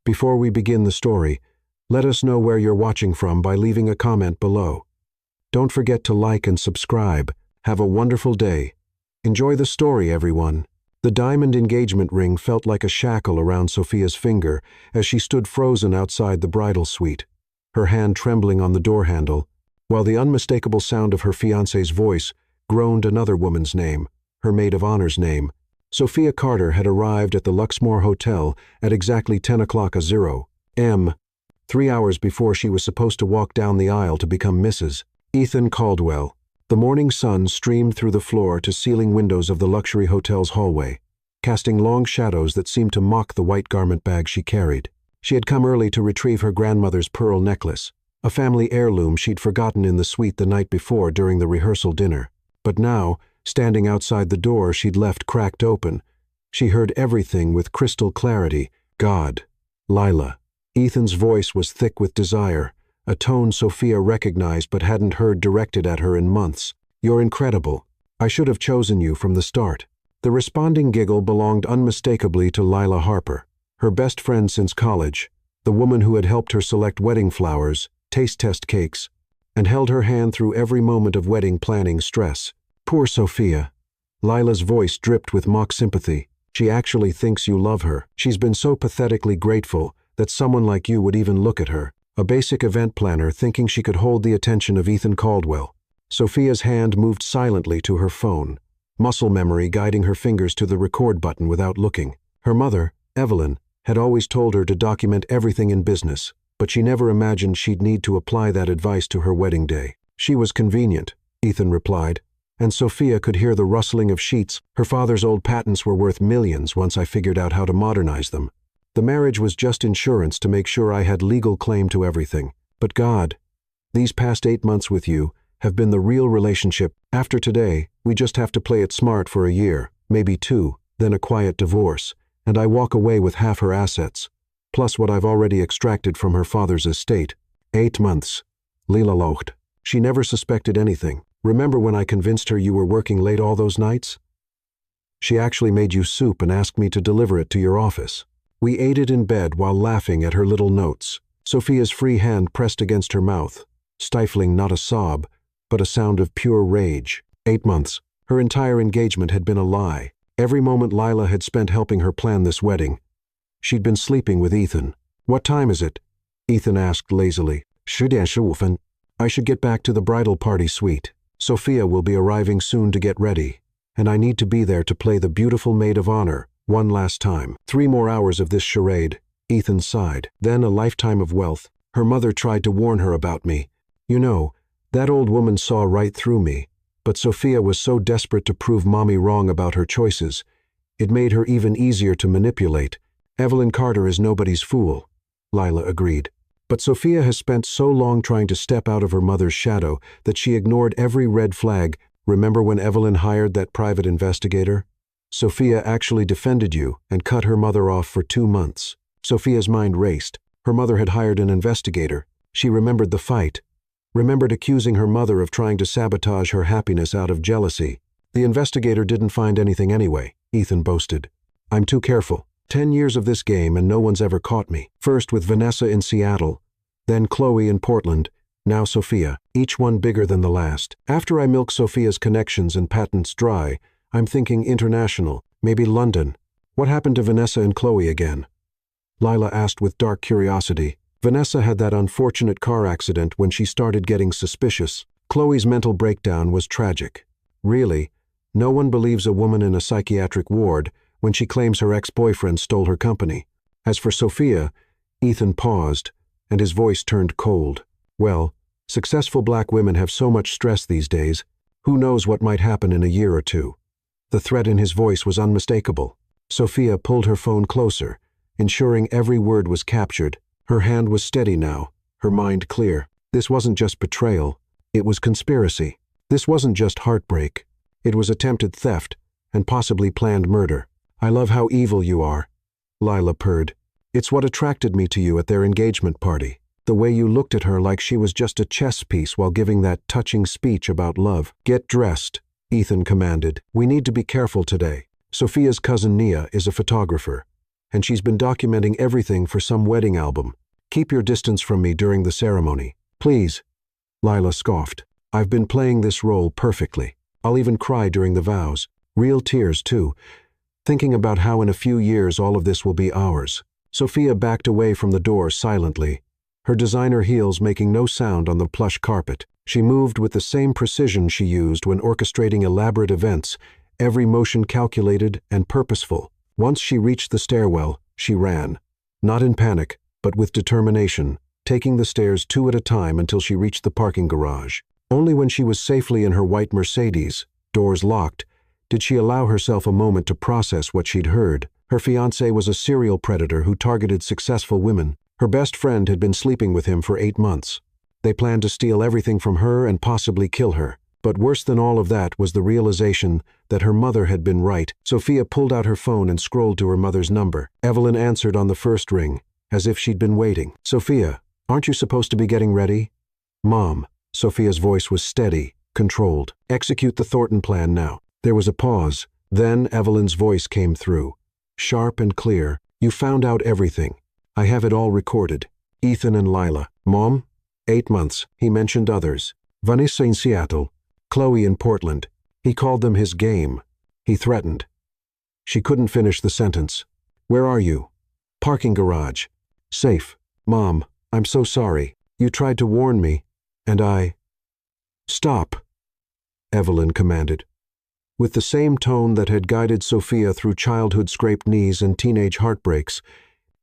Before we begin the story, let us know where you're watching from by leaving a comment below. Don't forget to like and subscribe. Have a wonderful day. Enjoy the story, everyone. The diamond engagement ring felt like a shackle around Sophia's finger as she stood frozen outside the bridal suite, her hand trembling on the door handle, while the unmistakable sound of her fiancé's voice groaned another woman's name, her maid of honor's name. Sophia Carter had arrived at the Luxmore Hotel at exactly 10:00 a.m., 3 hours before she was supposed to walk down the aisle to become Mrs. Ethan Caldwell. The morning sun streamed through the floor-to-ceiling windows of the luxury hotel's hallway, casting long shadows that seemed to mock the white garment bag she carried. She had come early to retrieve her grandmother's pearl necklace, a family heirloom she'd forgotten in the suite the night before during the rehearsal dinner. But now, standing outside the door she'd left cracked open, she heard everything with crystal clarity. God. Lila. Ethan's voice was thick with desire, a tone Sophia recognized but hadn't heard directed at her in months. You're incredible. I should have chosen you from the start. The responding giggle belonged unmistakably to Lila Harper, her best friend since college, the woman who had helped her select wedding flowers, taste test cakes, and held her hand through every moment of wedding planning stress. Poor Sophia. Lila's voice dripped with mock sympathy. She actually thinks you love her. She's been so pathetically grateful that someone like you would even look at her. A basic event planner thinking she could hold the attention of Ethan Caldwell. Sophia's hand moved silently to her phone, muscle memory guiding her fingers to the record button without looking. Her mother, Evelyn, had always told her to document everything in business, but she never imagined she'd need to apply that advice to her wedding day. She was convenient, Ethan replied, and Sophia could hear the rustling of sheets. Her father's old patents were worth millions once I figured out how to modernize them. The marriage was just insurance to make sure I had legal claim to everything. But God, these past 8 months with you have been the real relationship. After today, we just have to play it smart for a year, maybe 2, then a quiet divorce, and I walk away with half her assets, plus what I've already extracted from her father's estate. 8 months. Lila looked. She never suspected anything. Remember when I convinced her you were working late all those nights? She actually made you soup and asked me to deliver it to your office. We ate it in bed while laughing at her little notes. Sophia's free hand pressed against her mouth, stifling not a sob, but a sound of pure rage. 8 months. Her entire engagement had been a lie. Every moment Lila had spent helping her plan this wedding. She'd been sleeping with Ethan. What time is it? Ethan asked lazily. 10:15. I should get back to the bridal party suite. Sophia will be arriving soon to get ready, and I need to be there to play the beautiful maid of honor one last time. 3 more hours of this charade, Ethan sighed. Then a lifetime of wealth. Her mother tried to warn her about me. You know, that old woman saw right through me, but Sophia was so desperate to prove Mommy wrong about her choices. It made her even easier to manipulate. Evelyn Carter is nobody's fool, Lila agreed. But Sophia has spent so long trying to step out of her mother's shadow that she ignored every red flag. Remember when Evelyn hired that private investigator? Sophia actually defended you and cut her mother off for 2 months. Sophia's mind raced. Her mother had hired an investigator. She remembered the fight, remembered accusing her mother of trying to sabotage her happiness out of jealousy. The investigator didn't find anything anyway, Ethan boasted. I'm too careful. 10 years of this game and no one's ever caught me. First with Vanessa in Seattle, then Chloe in Portland, now Sophia, each one bigger than the last. After I milk Sophia's connections and patents dry, I'm thinking international, maybe London. What happened to Vanessa and Chloe again? Lila asked with dark curiosity. Vanessa had that unfortunate car accident when she started getting suspicious. Chloe's mental breakdown was tragic. Really, no one believes a woman in a psychiatric ward when she claims her ex-boyfriend stole her company. As for Sophia, Ethan paused, and his voice turned cold. Well, successful black women have so much stress these days. Who knows what might happen in a year or 2? The threat in his voice was unmistakable. Sophia pulled her phone closer, ensuring every word was captured. Her hand was steady now, her mind clear. This wasn't just betrayal, it was conspiracy. This wasn't just heartbreak, it was attempted theft and possibly planned murder. I love how evil you are, Lila purred. It's what attracted me to you at their engagement party. The way you looked at her like she was just a chess piece while giving that touching speech about love. Get dressed, Ethan commanded. We need to be careful today. Sophia's cousin Nia is a photographer. and she's been documenting everything for some wedding album. Keep your distance from me during the ceremony. Please." Lila scoffed. "I've been playing this role perfectly. I'll even cry during the vows. Real tears, too. Thinking about how in a few years all of this will be ours." Sophia backed away from the door silently, her designer heels making no sound on the plush carpet. She moved with the same precision she used when orchestrating elaborate events, every motion calculated and purposeful. Once she reached the stairwell, she ran. Not in panic, but with determination, taking the stairs 2 at a time until she reached the parking garage. Only when she was safely in her white Mercedes, doors locked, did she allow herself a moment to process what she'd heard. Her fiancé was a serial predator who targeted successful women. Her best friend had been sleeping with him for 8 months. They planned to steal everything from her and possibly kill her. But worse than all of that was the realization that her mother had been right. Sophia pulled out her phone and scrolled to her mother's number. Evelyn answered on the first ring, as if she'd been waiting. "Sophia, aren't you supposed to be getting ready?" "Mom." Sophia's voice was steady, controlled. "Execute the Thornton plan now." There was a pause. Then Evelyn's voice came through, sharp and clear. "You found out everything. I have it all recorded. Ethan and Lila. Mom? 8 months. He mentioned others. Vanessa in Seattle. Chloe in Portland. He called them his game. He threatened." She couldn't finish the sentence. "Where are you?" "Parking garage." "Safe." "Mom, I'm so sorry. You tried to warn me, and I—" "Stop," Evelyn commanded. With the same tone that had guided Sophia through childhood scraped knees and teenage heartbreaks,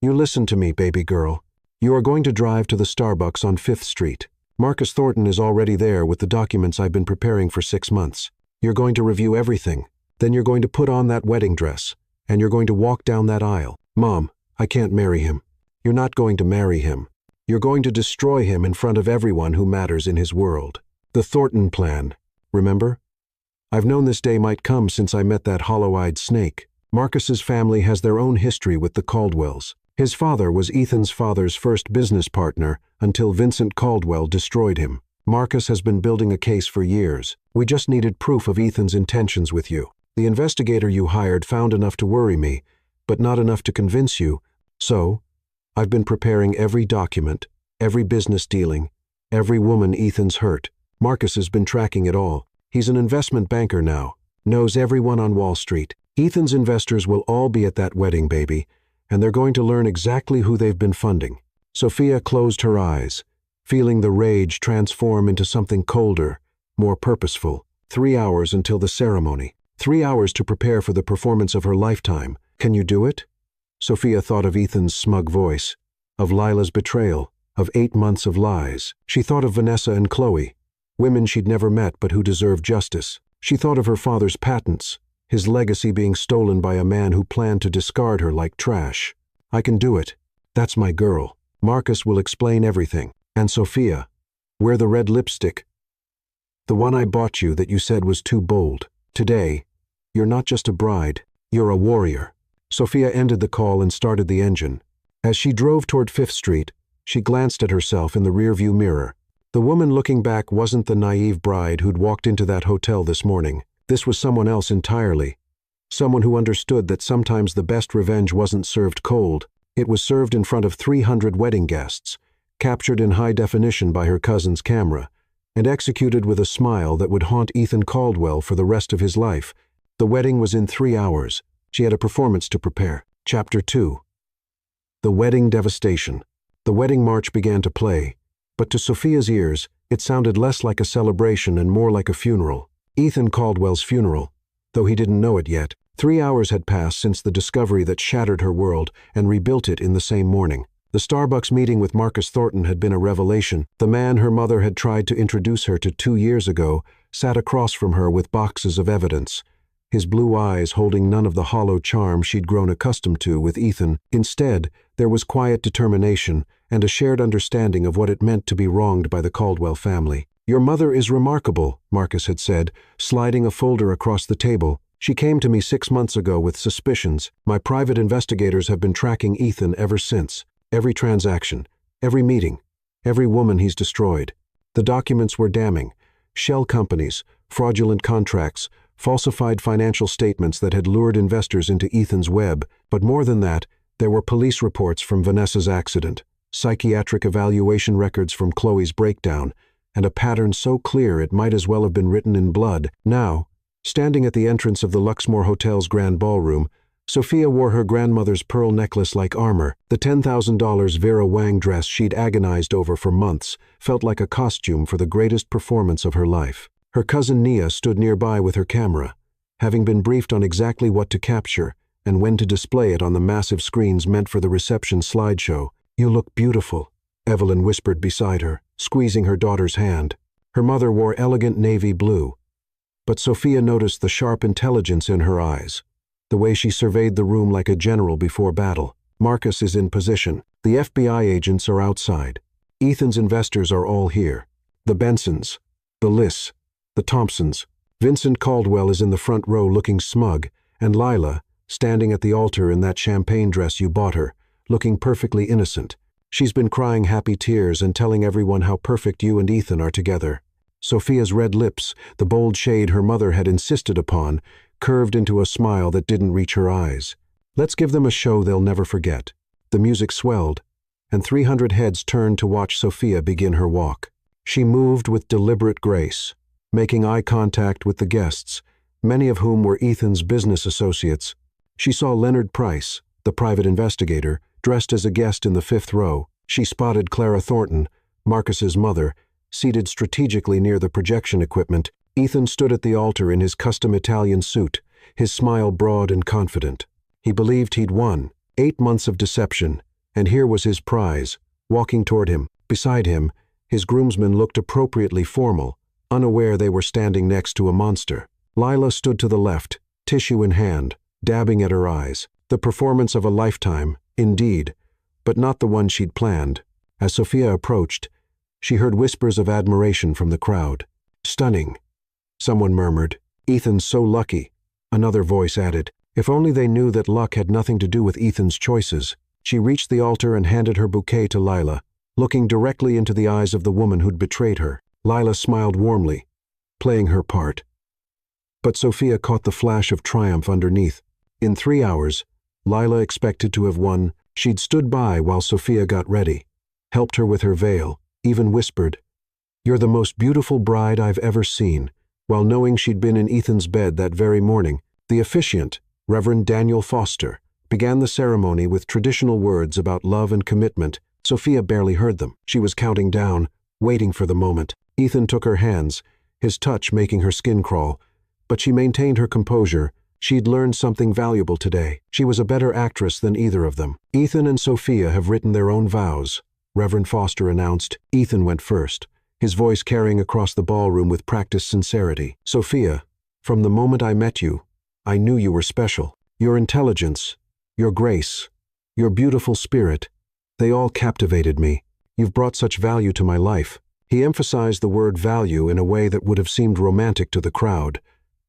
"You listen to me, baby girl. You are going to drive to the Starbucks on 5th Street. Marcus Thornton is already there with the documents I've been preparing for 6 months. You're going to review everything. Then you're going to put on that wedding dress, and you're going to walk down that aisle. Mom, I can't marry him. You're not going to marry him. You're going to destroy him in front of everyone who matters in his world. The Thornton plan. Remember? I've known this day might come since I met that hollow-eyed snake. Marcus's family has their own history with the Caldwells. His father was Ethan's father's first business partner until Vincent Caldwell destroyed him. Marcus has been building a case for years. We just needed proof of Ethan's intentions with you. The investigator you hired found enough to worry me, but not enough to convince you. So, I've been preparing every document, every business dealing, every woman Ethan's hurt. Marcus has been tracking it all. He's an investment banker now, knows everyone on Wall Street. Ethan's investors will all be at that wedding, baby, and they're going to learn exactly who they've been funding." Sophia closed her eyes, feeling the rage transform into something colder, more purposeful. 3 hours until the ceremony. 3 hours to prepare for the performance of her lifetime. Can you do it? Sophia thought of Ethan's smug voice, of Lila's betrayal, of 8 months of lies. She thought of Vanessa and Chloe, women she'd never met but who deserved justice. She thought of her father's patents, his legacy being stolen by a man who planned to discard her like trash. "I can do it. That's my girl. Marcus will explain everything. And Sophia, wear the red lipstick. The one I bought you that you said was too bold. Today, you're not just a bride, you're a warrior." Sophia ended the call and started the engine. As she drove toward 5th Street, she glanced at herself in the rearview mirror. The woman looking back wasn't the naive bride who'd walked into that hotel this morning. This was someone else entirely. Someone who understood that sometimes the best revenge wasn't served cold. It was served in front of 300 wedding guests, captured in high definition by her cousin's camera, and executed with a smile that would haunt Ethan Caldwell for the rest of his life. The wedding was in 3 hours. She had a performance to prepare. Chapter 2. The wedding devastation. The wedding march began to play, but to Sophia's ears, it sounded less like a celebration and more like a funeral. Ethan Caldwell's funeral, though he didn't know it yet. 3 hours had passed since the discovery that shattered her world and rebuilt it in the same morning. The Starbucks meeting with Marcus Thornton had been a revelation. The man her mother had tried to introduce her to 2 years ago sat across from her with boxes of evidence, his blue eyes holding none of the hollow charm she'd grown accustomed to with Ethan. Instead, there was quiet determination and a shared understanding of what it meant to be wronged by the Caldwell family. "Your mother is remarkable," Marcus had said, sliding a folder across the table. "She came to me 6 months ago with suspicions. My private investigators have been tracking Ethan ever since. Every transaction, every meeting, every woman he's destroyed. The documents were damning. Shell companies, fraudulent contracts, falsified financial statements that had lured investors into Ethan's web. But more than that, There were police reports from Vanessa's accident, psychiatric evaluation records from Chloe's breakdown, and a pattern so clear it might as well have been written in blood. Now, standing at the entrance of the Luxmore Hotel's grand ballroom, Sophia wore her grandmother's pearl necklace like armor. The $10,000 Vera Wang dress she'd agonized over for months felt like a costume for the greatest performance of her life. Her cousin Nia stood nearby with her camera, having been briefed on exactly what to capture and when to display it on the massive screens meant for the reception slideshow. "You look beautiful," Evelyn whispered beside her, squeezing her daughter's hand. Her mother wore elegant navy blue, but Sophia noticed the sharp intelligence in her eyes, the way she surveyed the room like a general before battle. "Marcus is in position. The FBI agents are outside. Ethan's investors are all here. The Bensons, the Liss, the Thompsons. Vincent Caldwell is in the front row looking smug, and Lila, standing at the altar in that champagne dress you bought her, looking perfectly innocent. She's been crying happy tears and telling everyone how perfect you and Ethan are together." Sophia's red lips, the bold shade her mother had insisted upon, curved into a smile that didn't reach her eyes. "Let's give them a show they'll never forget." The music swelled, and 300 heads turned to watch Sophia begin her walk. She moved with deliberate grace, making eye contact with the guests, many of whom were Ethan's business associates. She saw Leonard Price, the private investigator, dressed as a guest in the 5th row. She spotted Clara Thornton, Marcus's mother, seated strategically near the projection equipment. Ethan stood at the altar in his custom Italian suit, his smile broad and confident. He believed he'd won. 8 months of deception, and here was his prize, walking toward him. Beside him, his groomsmen looked appropriately formal, unaware they were standing next to a monster. Lila stood to the left, tissue in hand, dabbing at her eyes. The performance of a lifetime, indeed, but not the one she'd planned. As Sophia approached, she heard whispers of admiration from the crowd. "Stunning," someone murmured. "Ethan's so lucky," another voice added. If only they knew that luck had nothing to do with Ethan's choices. She reached the altar and handed her bouquet to Lila, looking directly into the eyes of the woman who'd betrayed her. Lila smiled warmly, playing her part. But Sophia caught the flash of triumph underneath. In 3 hours, Lila expected to have won. She'd stood by while Sophia got ready, helped her with her veil, even whispered, "You're the most beautiful bride I've ever seen," while knowing she'd been in Ethan's bed that very morning. The officiant, Reverend Daniel Foster, began the ceremony with traditional words about love and commitment. Sophia barely heard them. She was counting down, waiting for the moment. Ethan took her hands, his touch making her skin crawl, but she maintained her composure. She'd learned something valuable today. She was a better actress than either of them. "Ethan and Sophia have written their own vows," Reverend Foster announced. Ethan went first, his voice carrying across the ballroom with practiced sincerity. "Sophia, from the moment I met you, I knew you were special. Your intelligence, your grace, your beautiful spirit, they all captivated me. You've brought such value to my life." He emphasized the word value in a way that would have seemed romantic to the crowd,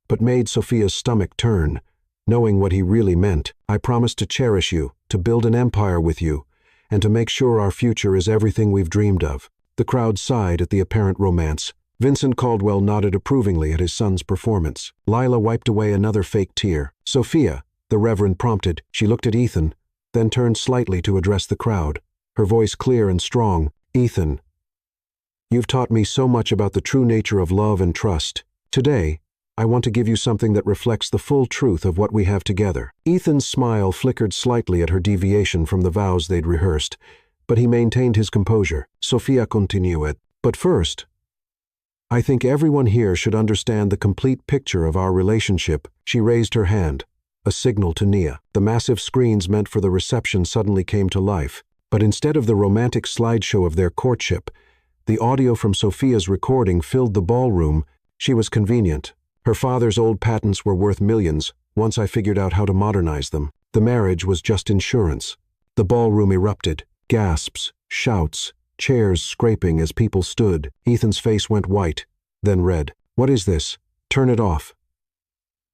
but made Sophia's stomach turn, knowing what he really meant. "I promise to cherish you, to build an empire with you, and to make sure our future is everything we've dreamed of." The crowd sighed at the apparent romance. Vincent Caldwell nodded approvingly at his son's performance. Lila wiped away another fake tear. "Sophia," the Reverend prompted. She looked at Ethan, then turned slightly to address the crowd, her voice clear and strong. "Ethan, you've taught me so much about the true nature of love and trust. Today, I want to give you something that reflects the full truth of what we have together." Ethan's smile flickered slightly at her deviation from the vows they'd rehearsed, but he maintained his composure. Sophia continued. "But first, I think everyone here should understand the complete picture of our relationship." She raised her hand, a signal to Nia. The massive screens meant for the reception suddenly came to life, but instead of the romantic slideshow of their courtship, the audio from Sophia's recording filled the ballroom. She was convenient. Her father's old patents were worth millions, once I figured out how to modernize them. The marriage was just insurance. The ballroom erupted. Gasps, shouts, chairs scraping as people stood. Ethan's face went white, then red. "What is this? Turn it off."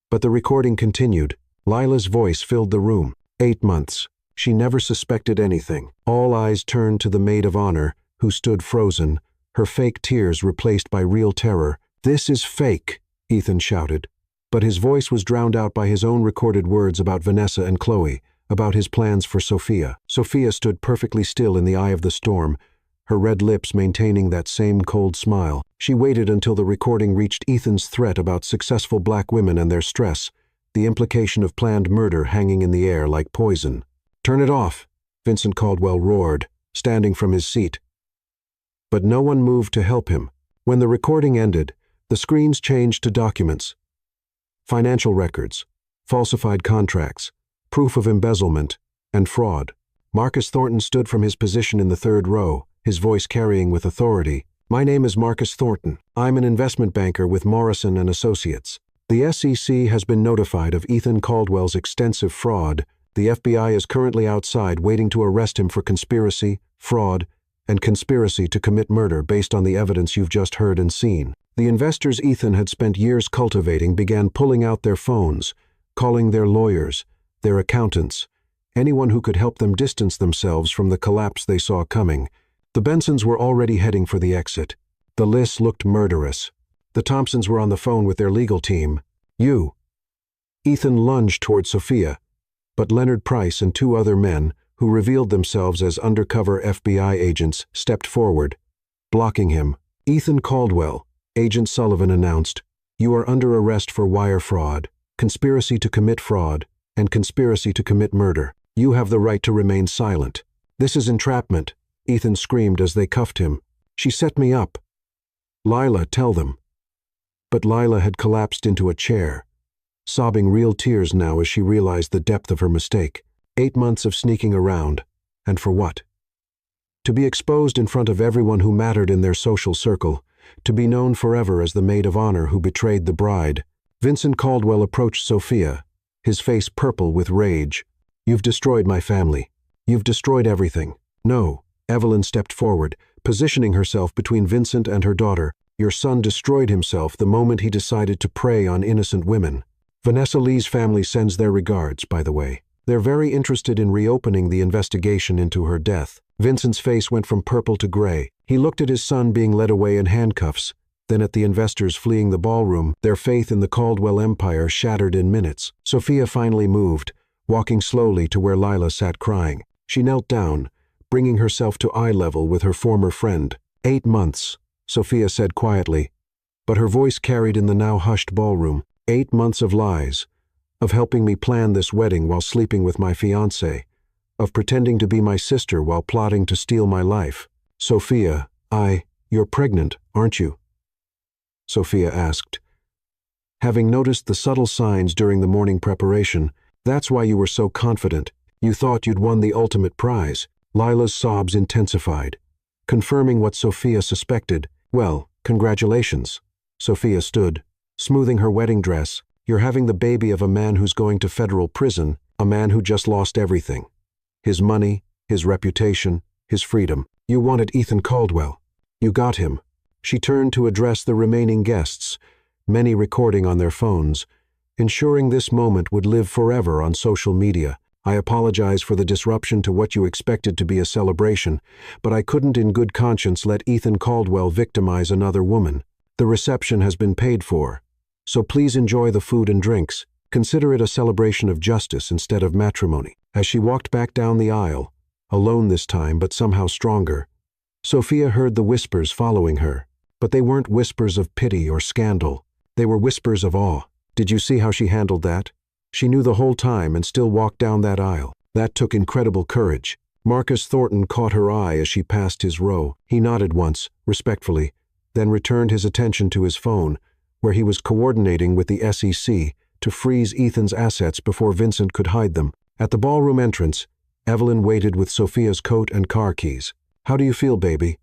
But the recording continued. Lila's voice filled the room. 8 months. She never suspected anything. All eyes turned to the maid of honor, who stood frozen, her fake tears replaced by real terror. "This is fake," Ethan shouted. But his voice was drowned out by his own recorded words about Vanessa and Chloe, about his plans for Sophia. Sophia stood perfectly still in the eye of the storm, her red lips maintaining that same cold smile. She waited until the recording reached Ethan's threat about successful black women and their stress, the implication of planned murder hanging in the air like poison. "Turn it off," Vincent Caldwell roared, standing from his seat. But no one moved to help him. When the recording ended, the screens changed to documents. Financial records, falsified contracts, proof of embezzlement, and fraud. Marcus Thornton stood from his position in the third row, his voice carrying with authority. "My name is Marcus Thornton. I'm an investment banker with Morrison & Associates. The SEC has been notified of Ethan Caldwell's extensive fraud. The FBI is currently outside waiting to arrest him for conspiracy, fraud, and conspiracy to commit murder based on the evidence you've just heard and seen." The investors Ethan had spent years cultivating began pulling out their phones, calling their lawyers, their accountants, anyone who could help them distance themselves from the collapse they saw coming. The Bensons were already heading for the exit. The list looked murderous. The Thompsons were on the phone with their legal team. "You." Ethan lunged toward Sophia, but Leonard Price and two other men, who revealed themselves as undercover FBI agents, stepped forward, blocking him. "Ethan Caldwell," Agent Sullivan announced, "you are under arrest for wire fraud, conspiracy to commit fraud, and conspiracy to commit murder. You have the right to remain silent." "This is entrapment," Ethan screamed as they cuffed him. "She set me up." "Lila, tell them." But Lila had collapsed into a chair, sobbing real tears now as she realized the depth of her mistake. 8 months of sneaking around, and for what? To be exposed in front of everyone who mattered in their social circle, to be known forever as the maid of honor who betrayed the bride. Vincent Caldwell approached Sophia, his face purple with rage. "You've destroyed my family. You've destroyed everything." "No." Evelyn stepped forward, positioning herself between Vincent and her daughter. "Your son destroyed himself the moment he decided to prey on innocent women. Vanessa Lee's family sends their regards, by the way. They're very interested in reopening the investigation into her death." Vincent's face went from purple to gray. He looked at his son being led away in handcuffs, then at the investors fleeing the ballroom. Their faith in the Caldwell empire shattered in minutes. Sophia finally moved, walking slowly to where Lila sat crying. She knelt down, bringing herself to eye level with her former friend. 8 months, Sophia said quietly, but her voice carried in the now hushed ballroom. 8 months of lies, of helping me plan this wedding while sleeping with my fiancé, of pretending to be my sister while plotting to steal my life. "Sophia, you're pregnant, aren't you?" Sophia asked. "Having noticed the subtle signs during the morning preparation, that's why you were so confident. You thought you'd won the ultimate prize." Lila's sobs intensified, confirming what Sophia suspected. "Well, congratulations." Sophia stood, smoothing her wedding dress. "You're having the baby of a man who's going to federal prison, a man who just lost everything. His money, his reputation, his freedom. You wanted Ethan Caldwell. You got him." She turned to address the remaining guests, many recording on their phones, ensuring this moment would live forever on social media. "I apologize for the disruption to what you expected to be a celebration, but I couldn't in good conscience let Ethan Caldwell victimize another woman. The reception has been paid for, so please enjoy the food and drinks. Consider it a celebration of justice instead of matrimony." As she walked back down the aisle, alone this time but somehow stronger, Sophia heard the whispers following her. But they weren't whispers of pity or scandal. They were whispers of awe. "Did you see how she handled that? She knew the whole time and still walked down that aisle. That took incredible courage." Marcus Thornton caught her eye as she passed his row. He nodded once, respectfully, then returned his attention to his phone, where he was coordinating with the SEC to freeze Ethan's assets before Vincent could hide them. At the ballroom entrance, Evelyn waited with Sophia's coat and car keys. "How do you feel, baby?"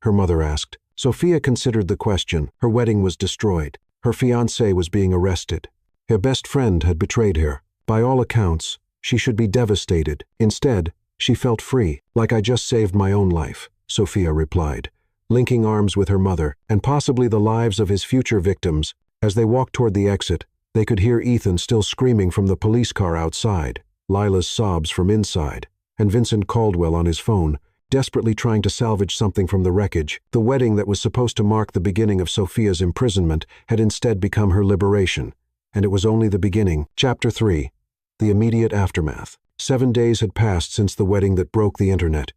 her mother asked. Sophia considered the question. Her wedding was destroyed. Her fiancé was being arrested. Her best friend had betrayed her. By all accounts, she should be devastated. Instead, she felt free. "Like I just saved my own life," Sophia replied, linking arms with her mother, and possibly the lives of his future victims. As they walked toward the exit, they could hear Ethan still screaming from the police car outside, Lila's sobs from inside, and Vincent Caldwell on his phone, desperately trying to salvage something from the wreckage. The wedding that was supposed to mark the beginning of Sophia's imprisonment had instead become her liberation, and it was only the beginning. Chapter 3. The immediate aftermath. 7 days had passed since the wedding that broke the internet.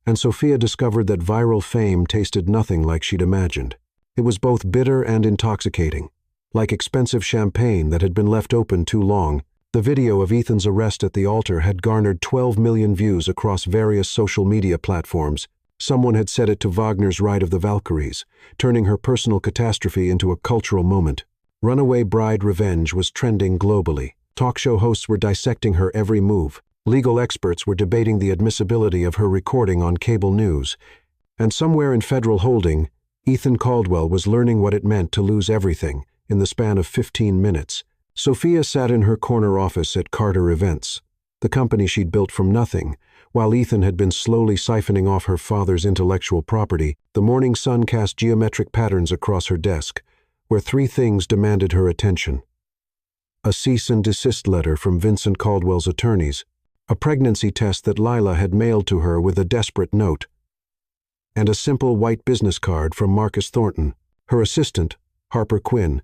And Sophia discovered that viral fame tasted nothing like she'd imagined. It was both bitter and intoxicating, like expensive champagne that had been left open too long. The video of Ethan's arrest at the altar had garnered 12 million views across various social media platforms. Someone had set it to Wagner's Ride of the Valkyries, turning her personal catastrophe into a cultural moment. Runaway bride revenge was trending globally. Talk show hosts were dissecting her every move. Legal experts were debating the admissibility of her recording on cable news. And somewhere in federal holding, Ethan Caldwell was learning what it meant to lose everything in the span of 15 minutes. Sophia sat in her corner office at Carter Events, the company she'd built from nothing, while Ethan had been slowly siphoning off her father's intellectual property. The morning sun cast geometric patterns across her desk, where 3 things demanded her attention: a cease and desist letter from Vincent Caldwell's attorneys, a pregnancy test that Lila had mailed to her with a desperate note, and a simple white business card from Marcus Thornton. Her assistant, Harper Quinn,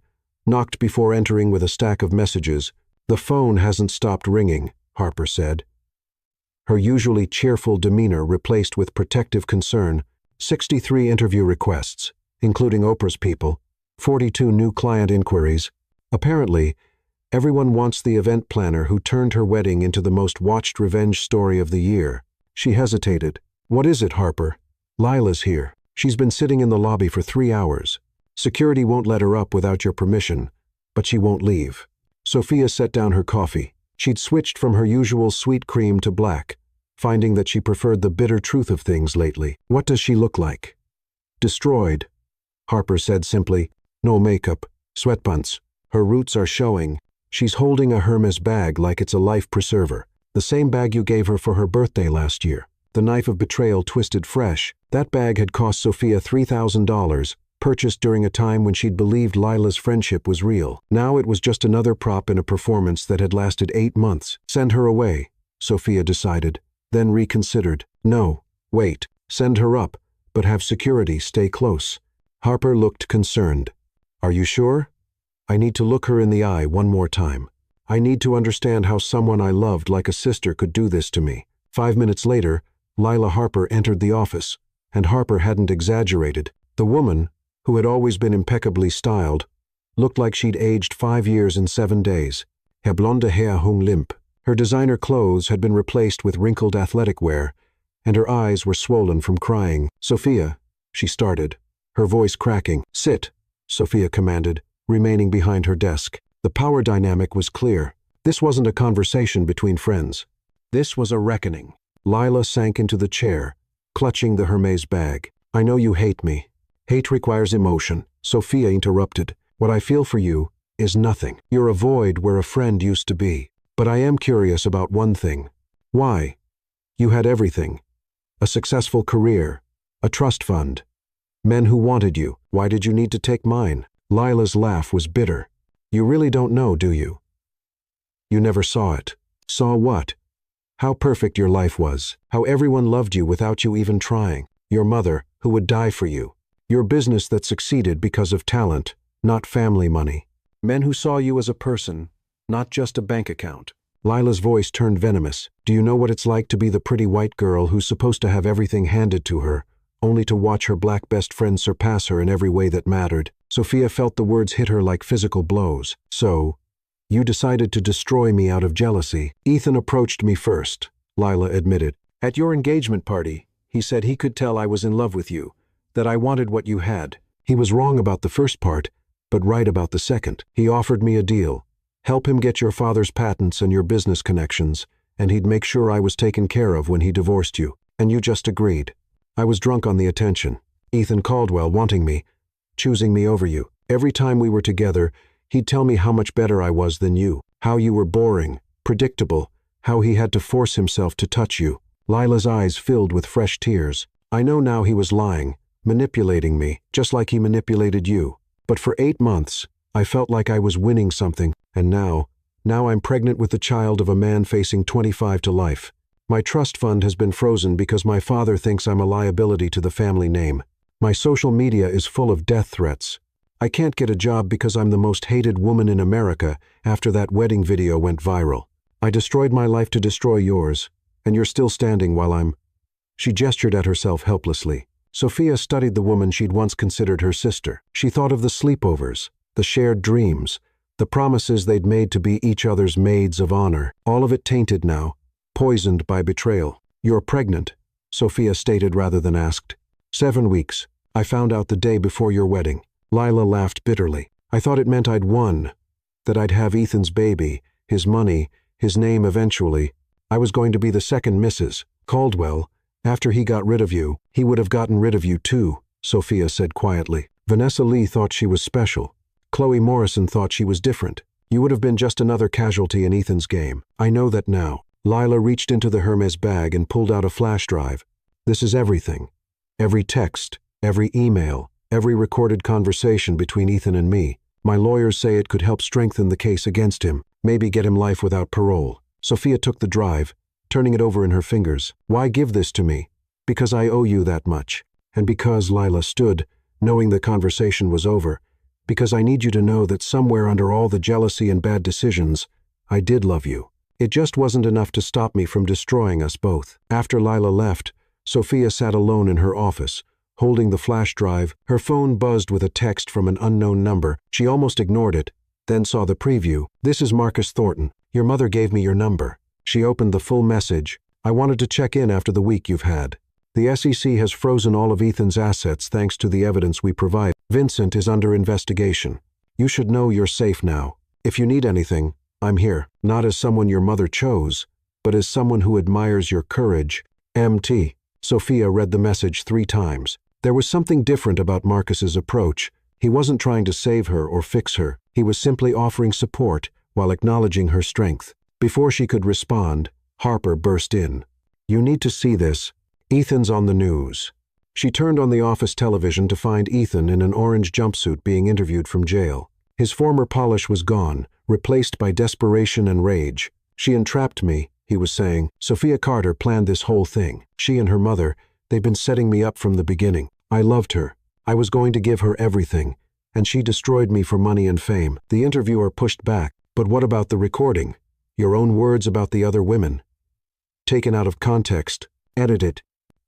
knocked before entering with a stack of messages. "The phone hasn't stopped ringing," Harper said, her usually cheerful demeanor replaced with protective concern. 63 interview requests, including Oprah's people, 42 new client inquiries. Apparently, everyone wants the event planner who turned her wedding into the most watched revenge story of the year. She hesitated. "What is it, Harper?" "Lila's here. She's been sitting in the lobby for 3 hours. Security won't let her up without your permission, but she won't leave." Sophia set down her coffee. She'd switched from her usual sweet cream to black, finding that she preferred the bitter truth of things lately. "What does she look like?" "Destroyed," Harper said simply. "No makeup, sweatpants. Her roots are showing. She's holding a Hermes bag like it's a life preserver. The same bag you gave her for her birthday last year. The knife of betrayal twisted fresh. That bag had cost Sophia $3,000, purchased during a time when she'd believed Lila's friendship was real. Now it was just another prop in a performance that had lasted 8 months. "Send her away," Sophia decided, then reconsidered. "No, wait. Send her up, but have security stay close." Harper looked concerned. "Are you sure? I need to look her in the eye one more time. I need to understand how someone I loved like a sister could do this to me." 5 minutes later, Lila Harper entered the office, and Harper hadn't exaggerated. The woman, who had always been impeccably styled, looked like she'd aged 5 years in 7 days. Her blonde hair hung limp. Her designer clothes had been replaced with wrinkled athletic wear, and her eyes were swollen from crying. "Sophia," she started, her voice cracking. "Sit," Sophia commanded, remaining behind her desk. The power dynamic was clear. This wasn't a conversation between friends. This was a reckoning. Lila sank into the chair, clutching the Hermes bag. "I know you hate me. Hate requires emotion," Sophia interrupted. "What I feel for you is nothing. You're a void where a friend used to be. But I am curious about one thing. Why? You had everything. A successful career, a trust fund, men who wanted you. Why did you need to take mine?" Lila's laugh was bitter. "You really don't know, do you? You never saw it." "Saw what?" "How perfect your life was. How everyone loved you without you even trying. Your mother, who would die for you. Your business that succeeded because of talent, not family money. Men who saw you as a person, not just a bank account." Lila's voice turned venomous. "Do you know what it's like to be the pretty white girl who's supposed to have everything handed to her, only to watch her black best friend surpass her in every way that mattered?" Sophia felt the words hit her like physical blows. "So, you decided to destroy me out of jealousy." "Ethan approached me first," Lila admitted. "At your engagement party, he said he could tell I was in love with you, that I wanted what you had. He was wrong about the first part, but right about the second. He offered me a deal. Help him get your father's patents and your business connections, and he'd make sure I was taken care of when he divorced you. And you just agreed. I was drunk on the attention. Ethan Caldwell wanting me, choosing me over you. Every time we were together, he'd tell me how much better I was than you, how you were boring, predictable, how he had to force himself to touch you." Lila's eyes filled with fresh tears. "I know now he was lying, manipulating me, just like he manipulated you. But for 8 months, I felt like I was winning something, and now I'm pregnant with the child of a man facing 25 to life. My trust fund has been frozen because my father thinks I'm a liability to the family name. My social media is full of death threats. I can't get a job because I'm the most hated woman in America after that wedding video went viral. I destroyed my life to destroy yours, and you're still standing while I'm—" She gestured at herself helplessly. Sophia studied the woman she'd once considered her sister. She thought of the sleepovers, the shared dreams, the promises they'd made to be each other's maids of honor. All of it tainted now, poisoned by betrayal. "You're pregnant," Sophia stated rather than asked. 7 weeks. I found out the day before your wedding. Lila laughed bitterly. I thought it meant I'd won, that I'd have Ethan's baby, his money, his name eventually. I was going to be the second Mrs. Caldwell. After he got rid of you, he would have gotten rid of you too, Sophia said quietly. Vanessa Lee thought she was special. Chloe Morrison thought she was different. You would have been just another casualty in Ethan's game. I know that now. Lila reached into the Hermes bag and pulled out a flash drive. This is everything. Every text, every email, every recorded conversation between Ethan and me. My lawyers say it could help strengthen the case against him, maybe get him life without parole. Sophia took the drive, turning it over in her fingers. Why give this to me? Because I owe you that much. And because, Lila stood, knowing the conversation was over, because I need you to know that somewhere under all the jealousy and bad decisions, I did love you. It just wasn't enough to stop me from destroying us both. After Lila left, Sophia sat alone in her office, holding the flash drive. Her phone buzzed with a text from an unknown number. She almost ignored it, then saw the preview. This is Marcus Thornton. Your mother gave me your number. She opened the full message. I wanted to check in after the week you've had. The SEC has frozen all of Ethan's assets thanks to the evidence we provide. Vincent is under investigation. You should know you're safe now. If you need anything, I'm here. Not as someone your mother chose, but as someone who admires your courage. MT. Sophia read the message 3 times. There was something different about Marcus's approach. He wasn't trying to save her or fix her. He was simply offering support while acknowledging her strength. Before she could respond, Harper burst in. You need to see this. Ethan's on the news. She turned on the office television to find Ethan in an orange jumpsuit being interviewed from jail. His former polish was gone, replaced by desperation and rage. She entrapped me, he was saying. Sophia Carter planned this whole thing. She and her mother, they've been setting me up from the beginning. I loved her. I was going to give her everything, and she destroyed me for money and fame. The interviewer pushed back. But what about the recording? Your own words about the other women. Taken out of context. Edit it.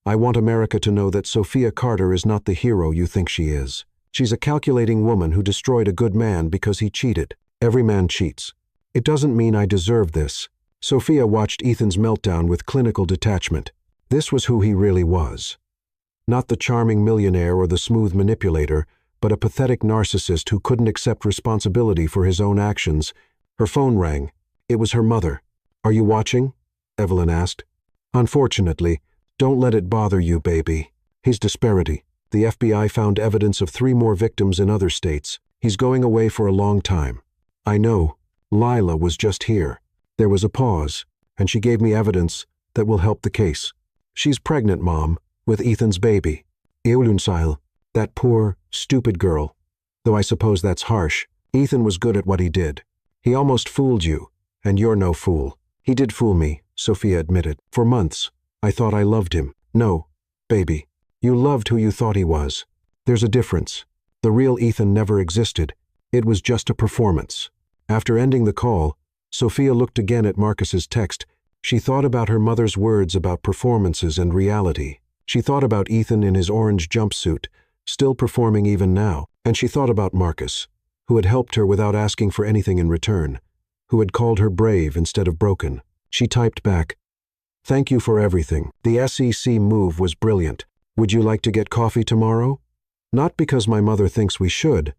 I want America to know that Sophia Carter is not the hero you think she is. She's a calculating woman who destroyed a good man because he cheated. Every man cheats. It doesn't mean I deserve this. Sophia watched Ethan's meltdown with clinical detachment. This was who he really was. Not the charming millionaire or the smooth manipulator, but a pathetic narcissist who couldn't accept responsibility for his own actions. Her phone rang. It was her mother. Are you watching? Evelyn asked. Unfortunately, don't let it bother you, baby. His disparity. The FBI found evidence of 3 more victims in other states. He's going away for a long time. I know. Lila was just here. There was a pause, and she gave me evidence that will help the case. She's pregnant, Mom, with Ethan's baby. Eulunsile, that poor, stupid girl. Though I suppose that's harsh. Ethan was good at what he did. He almost fooled you, and you're no fool. He did fool me, Sophia admitted. For months, I thought I loved him. No, baby. You loved who you thought he was. There's a difference. The real Ethan never existed. It was just a performance. After ending the call, Sophia looked again at Marcus's text. She thought about her mother's words about performances and reality. She thought about Ethan in his orange jumpsuit, still performing even now. And she thought about Marcus, who had helped her without asking for anything in return, who had called her brave instead of broken. She typed back, "Thank you for everything. The SEC move was brilliant. Would you like to get coffee tomorrow? Not because my mother thinks we should,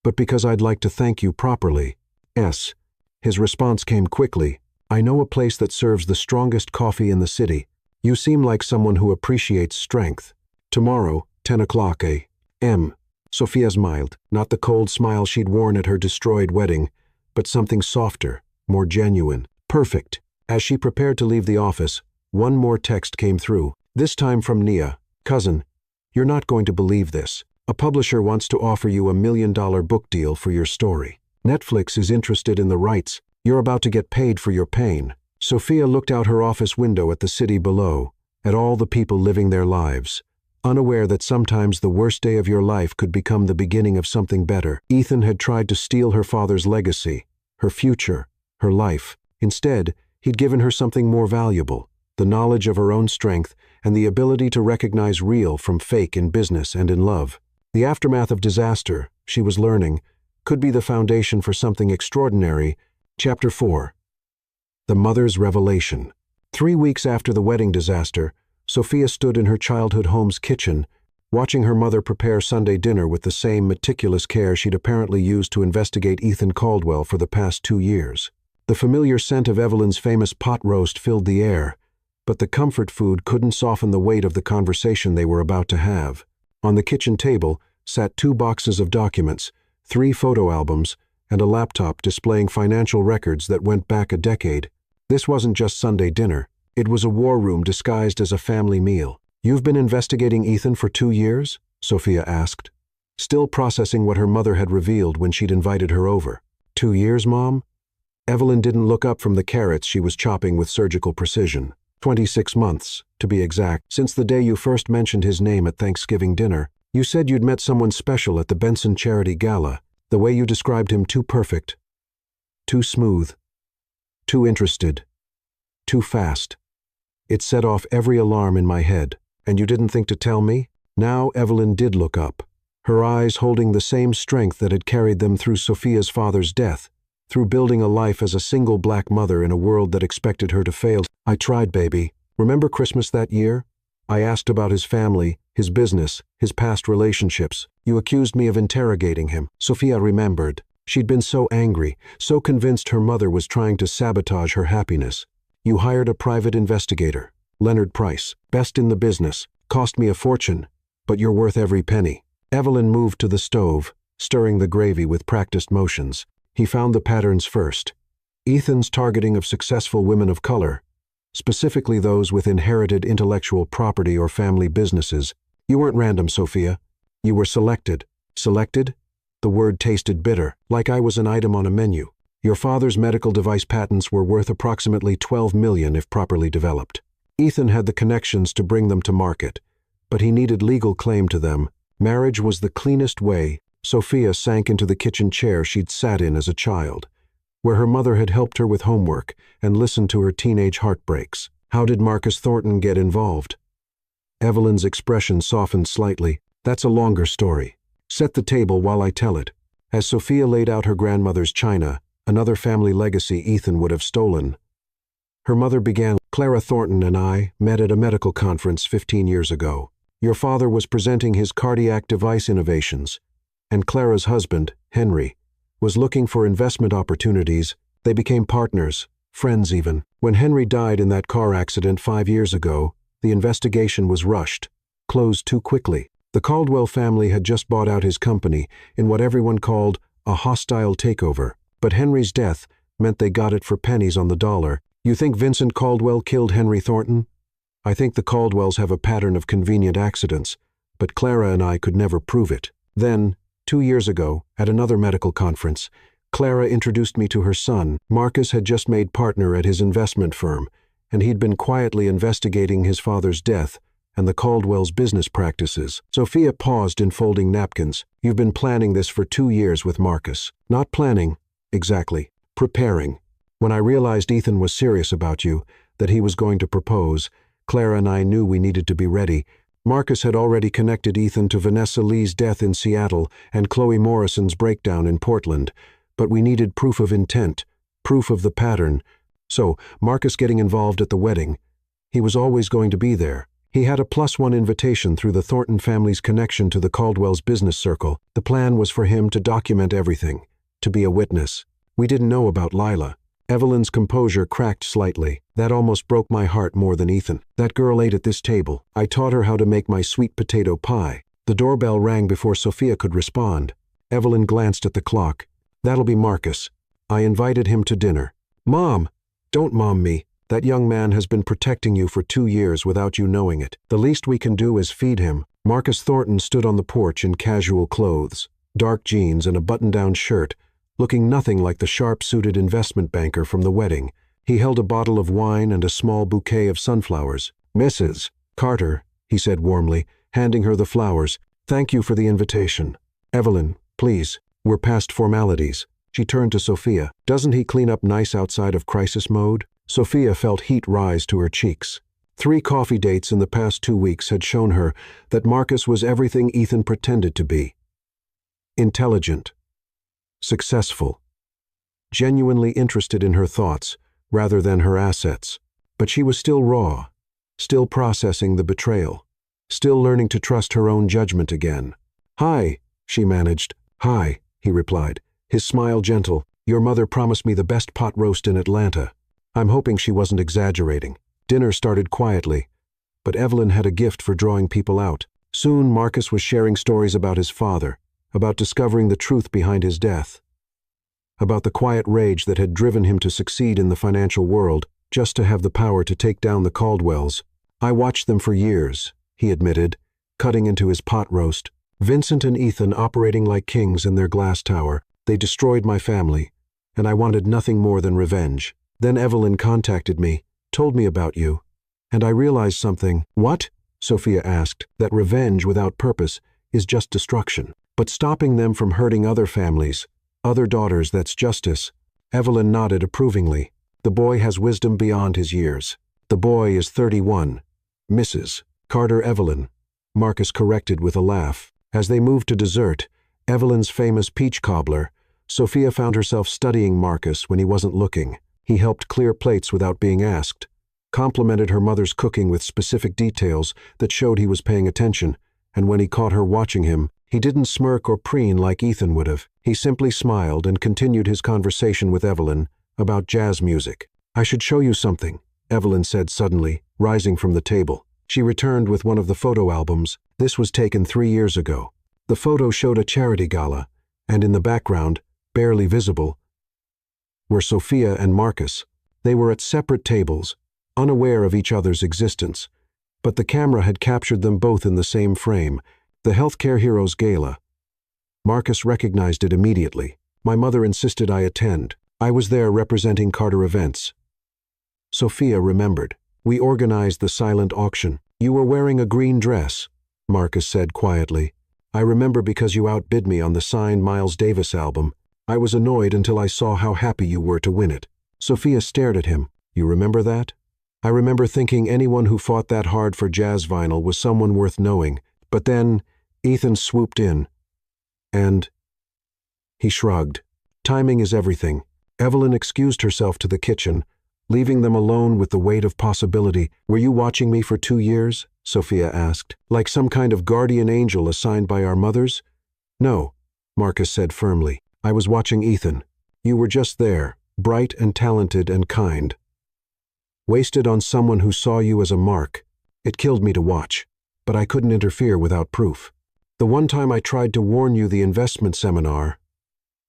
but because I'd like to thank you properly. S." His response came quickly. "I know a place that serves the strongest coffee in the city. You seem like someone who appreciates strength. Tomorrow, 10 o'clock a.m. Sophia smiled, not the cold smile she'd worn at her destroyed wedding, but something softer, more genuine. Perfect. As she prepared to leave the office, one more text came through, this time from Nia. "Cousin, you're not going to believe this. A publisher wants to offer you $1 million book deal for your story. Netflix is interested in the rights. You're about to get paid for your pain." Sophia looked out her office window at the city below, at all the people living their lives, unaware that sometimes the worst day of your life could become the beginning of something better. Ethan had tried to steal her father's legacy, her future, her life. Instead, he'd given her something more valuable, the knowledge of her own strength and the ability to recognize real from fake in business and in love. The aftermath of disaster, she was learning, could be the foundation for something extraordinary. Chapter 4. The Mother's Revelation. 3 weeks after the wedding disaster, Sophia stood in her childhood home's kitchen, watching her mother prepare Sunday dinner with the same meticulous care she'd apparently used to investigate Ethan Caldwell for the past 2 years. The familiar scent of Evelyn's famous pot roast filled the air, but the comfort food couldn't soften the weight of the conversation they were about to have. On the kitchen table sat 2 boxes of documents, 3 photo albums, and a laptop displaying financial records that went back a decade. This wasn't just Sunday dinner. It was a war room disguised as a family meal. "You've been investigating Ethan for 2 years?" Sophia asked, still processing what her mother had revealed when she'd invited her over. "2 years, Mom?" Evelyn didn't look up from the carrots she was chopping with surgical precision. 26 months, to be exact, since the day you first mentioned his name at Thanksgiving dinner. You said you'd met someone special at the Benson Charity Gala. The way you described him, too perfect, too smooth, too interested, too fast. It set off every alarm in my head. "And you didn't think to tell me?" Now Evelyn did look up, her eyes holding the same strength that had carried them through Sophia's father's death, through building a life as a single black mother in a world that expected her to fail. "I tried, baby. Remember Christmas that year? I asked about his family, his business, his past relationships. You accused me of interrogating him." Sophia remembered. She'd been so angry, so convinced her mother was trying to sabotage her happiness. "You hired a private investigator, Leonard Price, best in the business, cost me a fortune, but you're worth every penny." Evelyn moved to the stove, stirring the gravy with practiced motions. He found the patterns first. Ethan's targeting of successful women of color, specifically those with inherited intellectual property or family businesses. "You weren't random, Sophia. You were selected." "Selected?" The word tasted bitter, like I was an item on a menu. "Your father's medical device patents were worth approximately $12 million if properly developed. Ethan had the connections to bring them to market, but he needed legal claim to them. Marriage was the cleanest way." Sophia sank into the kitchen chair she'd sat in as a child, where her mother had helped her with homework and listened to her teenage heartbreaks. "How did Marcus Thornton get involved?" Evelyn's expression softened slightly. "That's a longer story. Set the table while I tell it." As Sophia laid out her grandmother's china, another family legacy Ethan would have stolen, her mother began. "Clara Thornton and I met at a medical conference 15 years ago. Your father was presenting his cardiac device innovations, and Clara's husband, Henry, was looking for investment opportunities. They became partners, friends even. When Henry died in that car accident 5 years ago, the investigation was rushed, closed too quickly. The Caldwell family had just bought out his company in what everyone called a hostile takeover, but Henry's death meant they got it for pennies on the dollar. "You think Vincent Caldwell killed Henry Thornton?" "I think the Caldwells have a pattern of convenient accidents, but Clara and I could never prove it." Then, 2 years ago, at another medical conference, Clara introduced me to her son. Marcus had just made partner at his investment firm, and he'd been quietly investigating his father's death and the Caldwell's business practices. Sophia paused in folding napkins. "You've been planning this for 2 years with Marcus." "Not planning, exactly. Preparing. When I realized Ethan was serious about you, that he was going to propose, Clara and I knew we needed to be ready. Marcus had already connected Ethan to Vanessa Lee's death in Seattle and Chloe Morrison's breakdown in Portland, but we needed proof of intent, proof of the pattern. So, Marcus getting involved at the wedding, he was always going to be there. He had a +1 invitation through the Thornton family's connection to the Caldwell's business circle. The plan was for him to document everything, to be a witness. We didn't know about Lila." Evelyn's composure cracked slightly. "That almost broke my heart more than Ethan. That girl ate at this table. I taught her how to make my sweet potato pie." The doorbell rang before Sophia could respond. Evelyn glanced at the clock. "That'll be Marcus. I invited him to dinner." "Mom!" "Don't mom me. That young man has been protecting you for 2 years without you knowing it. The least we can do is feed him." Marcus Thornton stood on the porch in casual clothes, dark jeans and a button-down shirt, looking nothing like the sharp-suited investment banker from the wedding. He held a bottle of wine and a small bouquet of sunflowers. "Mrs. Carter," he said warmly, handing her the flowers, "thank you for the invitation." "Evelyn, please, we're past formalities." She turned to Sophia. Doesn't he clean up nice outside of crisis mode? Sophia felt heat rise to her cheeks. 3 coffee dates in the past 2 weeks had shown her that Marcus was everything Ethan pretended to be. Intelligent, successful, genuinely interested in her thoughts rather than her assets. But she was still raw, still processing the betrayal, still learning to trust her own judgment again. "Hi," she managed. "Hi," he replied, his smile gentle. "Your mother promised me the best pot roast in Atlanta." I'm hoping she wasn't exaggerating. Dinner started quietly, but Evelyn had a gift for drawing people out. Soon Marcus was sharing stories about his father, about discovering the truth behind his death, about the quiet rage that had driven him to succeed in the financial world, just to have the power to take down the Caldwells. "I watched them for years," he admitted, cutting into his pot roast. "Vincent and Ethan operating like kings in their glass tower. They destroyed my family, and I wanted nothing more than revenge. Then Evelyn contacted me, told me about you, and I realized something." "What?" Sophia asked. "That revenge without purpose is just destruction. But stopping them from hurting other families, other daughters, that's justice." Evelyn nodded approvingly. "The boy has wisdom beyond his years." "The boy is 31. Mrs. Carter Evelyn," Marcus corrected with a laugh. As they moved to dessert, Evelyn's famous peach cobbler, Sophia found herself studying Marcus when he wasn't looking. He helped clear plates without being asked, complimented her mother's cooking with specific details that showed he was paying attention, and when he caught her watching him, he didn't smirk or preen like Ethan would have. He simply smiled and continued his conversation with Evelyn about jazz music. "I should show you something," Evelyn said suddenly, rising from the table. She returned with one of the photo albums. This was taken 3 years ago. The photo showed a charity gala, and in the background, barely visible, were Sophia and Marcus. They were at separate tables, unaware of each other's existence, but the camera had captured them both in the same frame, the Healthcare Heroes Gala. Marcus recognized it immediately. "My mother insisted I attend. I was there representing Carter Events." Sophia remembered. "We organized the silent auction. You were wearing a green dress," Marcus said quietly. "I remember because you outbid me on the signed Miles Davis album. I was annoyed until I saw how happy you were to win it." Sophia stared at him. "You remember that?" "I remember thinking anyone who fought that hard for jazz vinyl was someone worth knowing. But then Ethan swooped in, and..." He shrugged. "Timing is everything." Evelyn excused herself to the kitchen, leaving them alone with the weight of possibility. "Were you watching me for 2 years?" Sophia asked. "Like some kind of guardian angel assigned by our mothers?" "No," Marcus said firmly. "I was watching Ethan. You were just there, bright and talented and kind. Wasted on someone who saw you as a mark. It killed me to watch, but I couldn't interfere without proof. The one time I tried to warn you, the investment seminar..."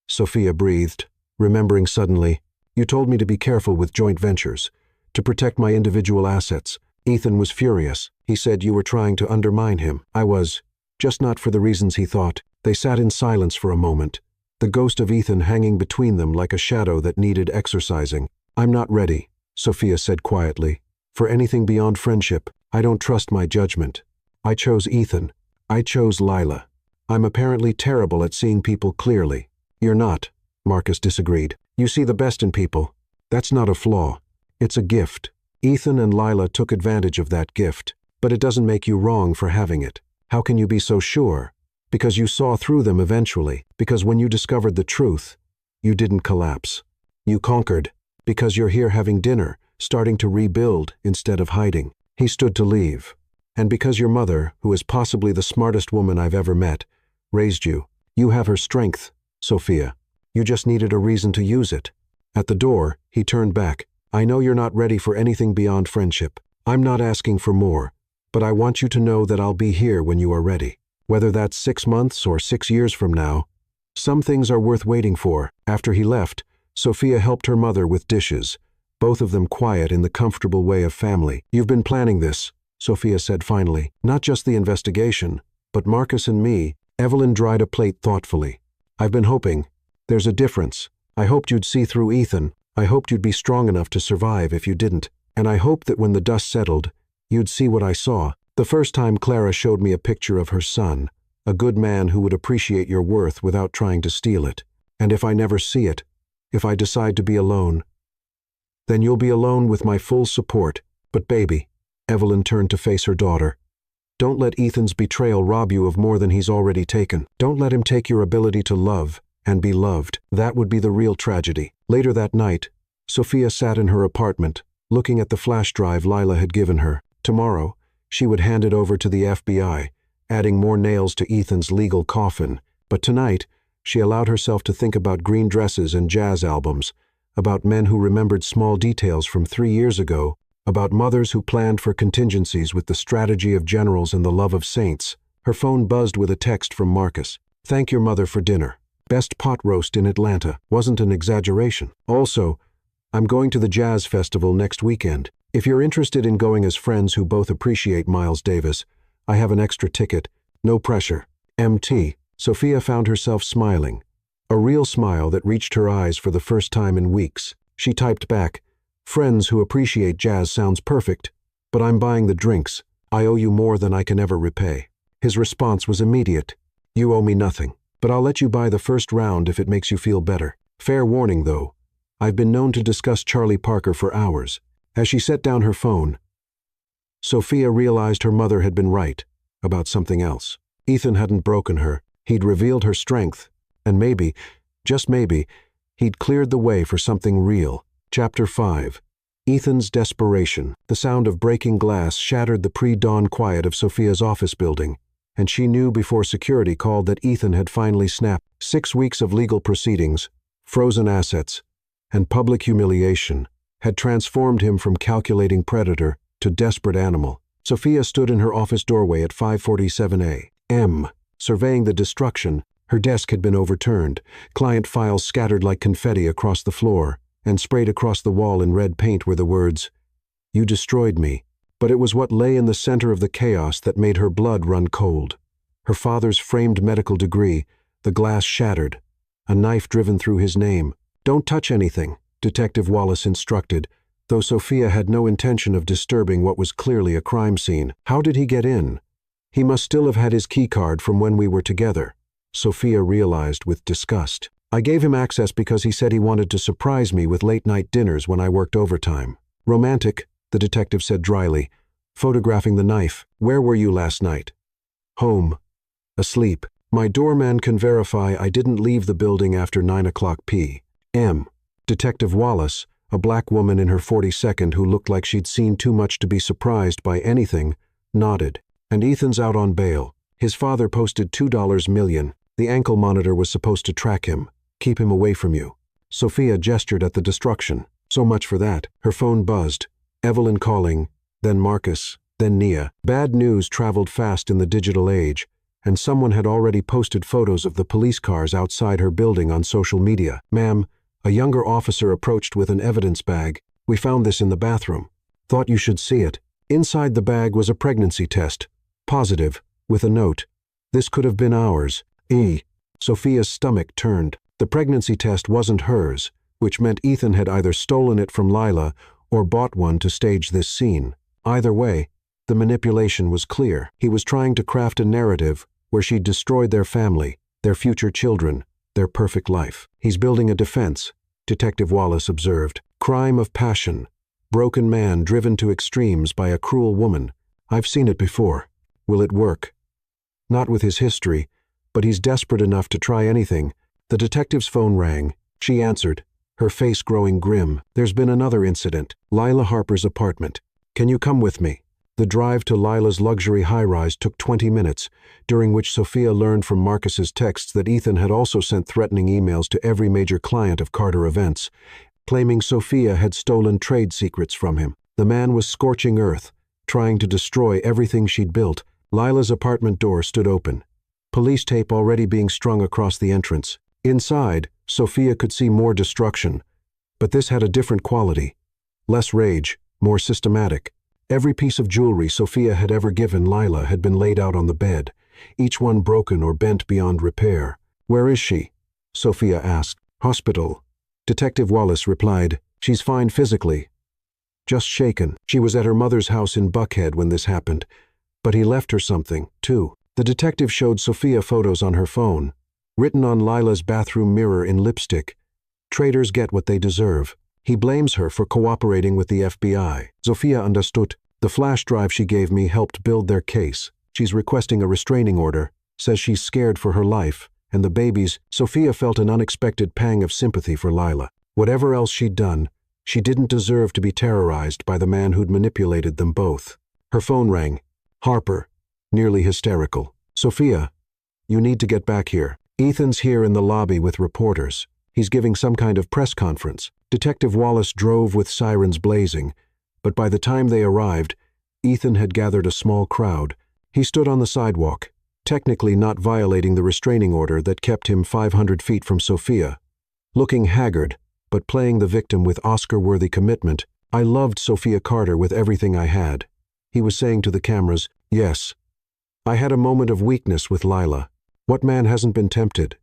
Sophia breathed, remembering suddenly. "You told me to be careful with joint ventures, to protect my individual assets." Ethan was furious. He said you were trying to undermine him. "I was, just not for the reasons he thought." They sat in silence for a moment, the ghost of Ethan hanging between them like a shadow that needed exorcising. "I'm not ready," Sophia said quietly, "for anything beyond friendship. I don't trust my judgment. I chose Ethan. I chose Lila. I'm apparently terrible at seeing people clearly." "You're not," Marcus disagreed. "You see the best in people. That's not a flaw. It's a gift. Ethan and Lila took advantage of that gift, but it doesn't make you wrong for having it. How can you be so sure? Because you saw through them eventually. Because when you discovered the truth, you didn't collapse. You conquered. Because you're here having dinner, starting to rebuild instead of hiding." He stood to leave. "And because your mother, who is possibly the smartest woman I've ever met, raised you. You have her strength, Sophia. You just needed a reason to use it." At the door, he turned back. "I know you're not ready for anything beyond friendship. I'm not asking for more, but I want you to know that I'll be here when you are ready. Whether that's 6 months or 6 years from now, some things are worth waiting for." After he left, Sophia helped her mother with dishes, both of them quiet in the comfortable way of family. "You've been planning this," Sophia said finally. "Not just the investigation, but Marcus and me." Evelyn dried a plate thoughtfully. "I've been hoping. There's a difference. I hoped you'd see through Ethan. I hoped you'd be strong enough to survive if you didn't. And I hoped that when the dust settled, you'd see what I saw. The first time Clara showed me a picture of her son, a good man who would appreciate your worth without trying to steal it. And if I never see it, if I decide to be alone, then you'll be alone with my full support. But baby, Evelyn turned to face her daughter. Don't let Ethan's betrayal rob you of more than he's already taken. Don't let him take your ability to love and be loved. That would be the real tragedy. Later that night, Sophia sat in her apartment, looking at the flash drive Lila had given her. Tomorrow, she would hand it over to the FBI, adding more nails to Ethan's legal coffin. But tonight, she allowed herself to think about green dresses and jazz albums, about men who remembered small details from 3 years ago, about mothers who planned for contingencies with the strategy of generals and the love of saints. Her phone buzzed with a text from Marcus. Thank your mother for dinner. Best pot roast in Atlanta. Wasn't an exaggeration. Also, I'm going to the jazz festival next weekend. If you're interested in going as friends who both appreciate Miles Davis, I have an extra ticket. No pressure. MT. Sophia found herself smiling. A real smile that reached her eyes for the first time in weeks. She typed back, friends who appreciate jazz sounds perfect, but I'm buying the drinks. I owe you more than I can ever repay. His response was immediate. You owe me nothing, but I'll let you buy the first round if it makes you feel better. Fair warning, though. I've been known to discuss Charlie Parker for hours. As she set down her phone, Sophia realized her mother had been right about something else. Ethan hadn't broken her. He'd revealed her strength, and maybe, just maybe, he'd cleared the way for something real. Chapter 5. Ethan's desperation. The sound of breaking glass shattered the pre-dawn quiet of Sophia's office building, and she knew before security called that Ethan had finally snapped. 6 weeks of legal proceedings, frozen assets, and public humiliation had transformed him from calculating predator to desperate animal. Sophia stood in her office doorway at 5:47 a.m., surveying the destruction. Her desk had been overturned, client files scattered like confetti across the floor, and sprayed across the wall in red paint were the words, "You destroyed me." But it was what lay in the center of the chaos that made her blood run cold. Her father's framed medical degree, the glass shattered, a knife driven through his name. Don't touch anything, Detective Wallace instructed, though Sophia had no intention of disturbing what was clearly a crime scene. How did he get in? He must still have had his keycard from when we were together, Sophia realized with disgust. I gave him access because he said he wanted to surprise me with late-night dinners when I worked overtime. Romantic, the detective said dryly, photographing the knife. Where were you last night? Home. Asleep. My doorman can verify I didn't leave the building after 9 o'clock p.m. Detective Wallace, a black woman in her 42nd who looked like she'd seen too much to be surprised by anything, nodded. And Ethan's out on bail. His father posted $2 million. The ankle monitor was supposed to track him, keep him away from you. Sophia gestured at the destruction. So much for that. Her phone buzzed. Evelyn calling, then Marcus, then Nia. Bad news traveled fast in the digital age, and someone had already posted photos of the police cars outside her building on social media. Ma'am, a younger officer approached with an evidence bag. We found this in the bathroom. Thought you should see it. Inside the bag was a pregnancy test. Positive, with a note. This could have been ours. Sophia's stomach turned. The pregnancy test wasn't hers, which meant Ethan had either stolen it from Lila or bought one to stage this scene. Either way, the manipulation was clear. He was trying to craft a narrative where she'd destroyed their family, their future children, their perfect life. He's building a defense, Detective Wallace observed. Crime of passion. Broken man driven to extremes by a cruel woman. I've seen it before. Will it work? Not with his history, but he's desperate enough to try anything. The detective's phone rang. She answered, her face growing grim. There's been another incident. Lila Harper's apartment. Can you come with me? The drive to Lila's luxury high-rise took 20 minutes, during which Sophia learned from Marcus's texts that Ethan had also sent threatening emails to every major client of Carter Events, claiming Sophia had stolen trade secrets from him. The man was scorching earth, trying to destroy everything she'd built. Lila's apartment door stood open, police tape already being strung across the entrance. Inside, Sophia could see more destruction, but this had a different quality. Less rage, more systematic. Every piece of jewelry Sophia had ever given Lila had been laid out on the bed, each one broken or bent beyond repair. Where is she? Sophia asked. Hospital. Detective Wallace replied, she's fine physically, just shaken. She was at her mother's house in Buckhead when this happened, but he left her something, too. The detective showed Sophia photos on her phone. written on Lila's bathroom mirror in lipstick. Traitors get what they deserve. He blames her for cooperating with the FBI. Sophia understood. The flash drive she gave me helped build their case. She's requesting a restraining order, says she's scared for her life, and the babies. Sophia felt an unexpected pang of sympathy for Lila. Whatever else she'd done, she didn't deserve to be terrorized by the man who'd manipulated them both. Her phone rang. Harper, nearly hysterical. Sophia, you need to get back here. Ethan's here in the lobby with reporters. He's giving some kind of press conference. Detective Wallace drove with sirens blazing, but by the time they arrived, Ethan had gathered a small crowd. He stood on the sidewalk, technically not violating the restraining order that kept him 500 feet from Sophia. Looking haggard, but playing the victim with Oscar-worthy commitment. I loved Sophia Carter with everything I had. He was saying to the cameras, yes. I had a moment of weakness with Lila. What man hasn't been tempted?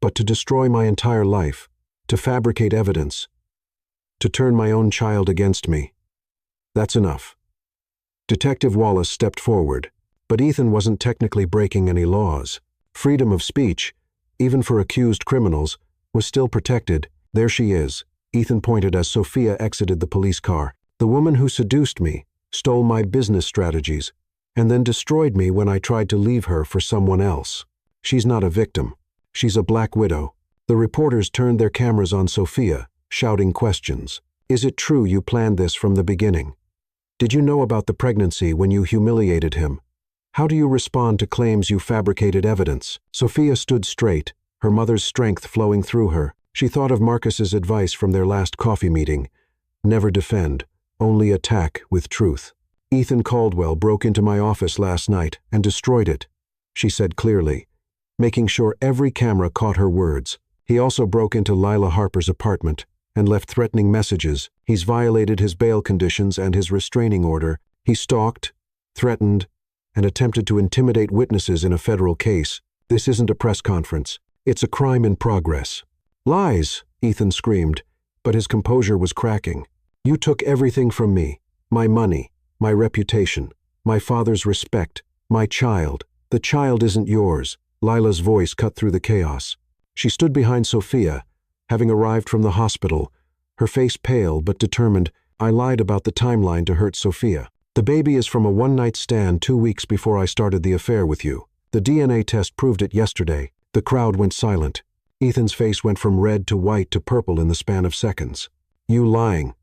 But to destroy my entire life, to fabricate evidence, to turn my own child against me. That's enough. Detective Wallace stepped forward, but Ethan wasn't technically breaking any laws. Freedom of speech, even for accused criminals, was still protected. There she is, Ethan pointed as Sophia exited the police car. The woman who seduced me, stole my business strategies, and then destroyed me when I tried to leave her for someone else. She's not a victim. She's a black widow. The reporters turned their cameras on Sophia, shouting questions. Is it true you planned this from the beginning? Did you know about the pregnancy when you humiliated him? How do you respond to claims you fabricated evidence? Sophia stood straight, her mother's strength flowing through her. She thought of Marcus's advice from their last coffee meeting. Never defend, only attack with truth. Ethan Caldwell broke into my office last night and destroyed it, she said clearly, making sure every camera caught her words. He also broke into Lila Harper's apartment and left threatening messages. He's violated his bail conditions and his restraining order. He stalked, threatened, and attempted to intimidate witnesses in a federal case. This isn't a press conference. It's a crime in progress. Lies, Ethan screamed, but his composure was cracking. You took everything from me, my money, my reputation, my father's respect, my child. The child isn't yours. Lila's voice cut through the chaos. She stood behind Sophia, having arrived from the hospital, her face pale but determined. I lied about the timeline to hurt Sophia. The baby is from a one-night stand 2 weeks before I started the affair with you. The DNA test proved it yesterday. The crowd went silent. Ethan's face went from red to white to purple in the span of seconds. You lying.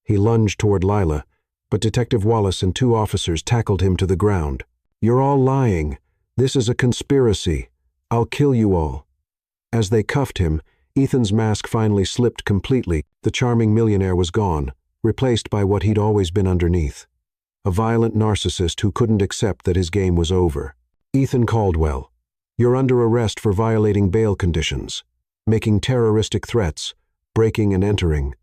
He lunged toward Lila, but Detective Wallace and 2 officers tackled him to the ground. You're all lying. This is a conspiracy. I'll kill you all. As they cuffed him, Ethan's mask finally slipped completely. The charming millionaire was gone, replaced by what he'd always been underneath. A violent narcissist who couldn't accept that his game was over. Ethan Caldwell, you're under arrest for violating bail conditions, making terroristic threats, breaking and entering,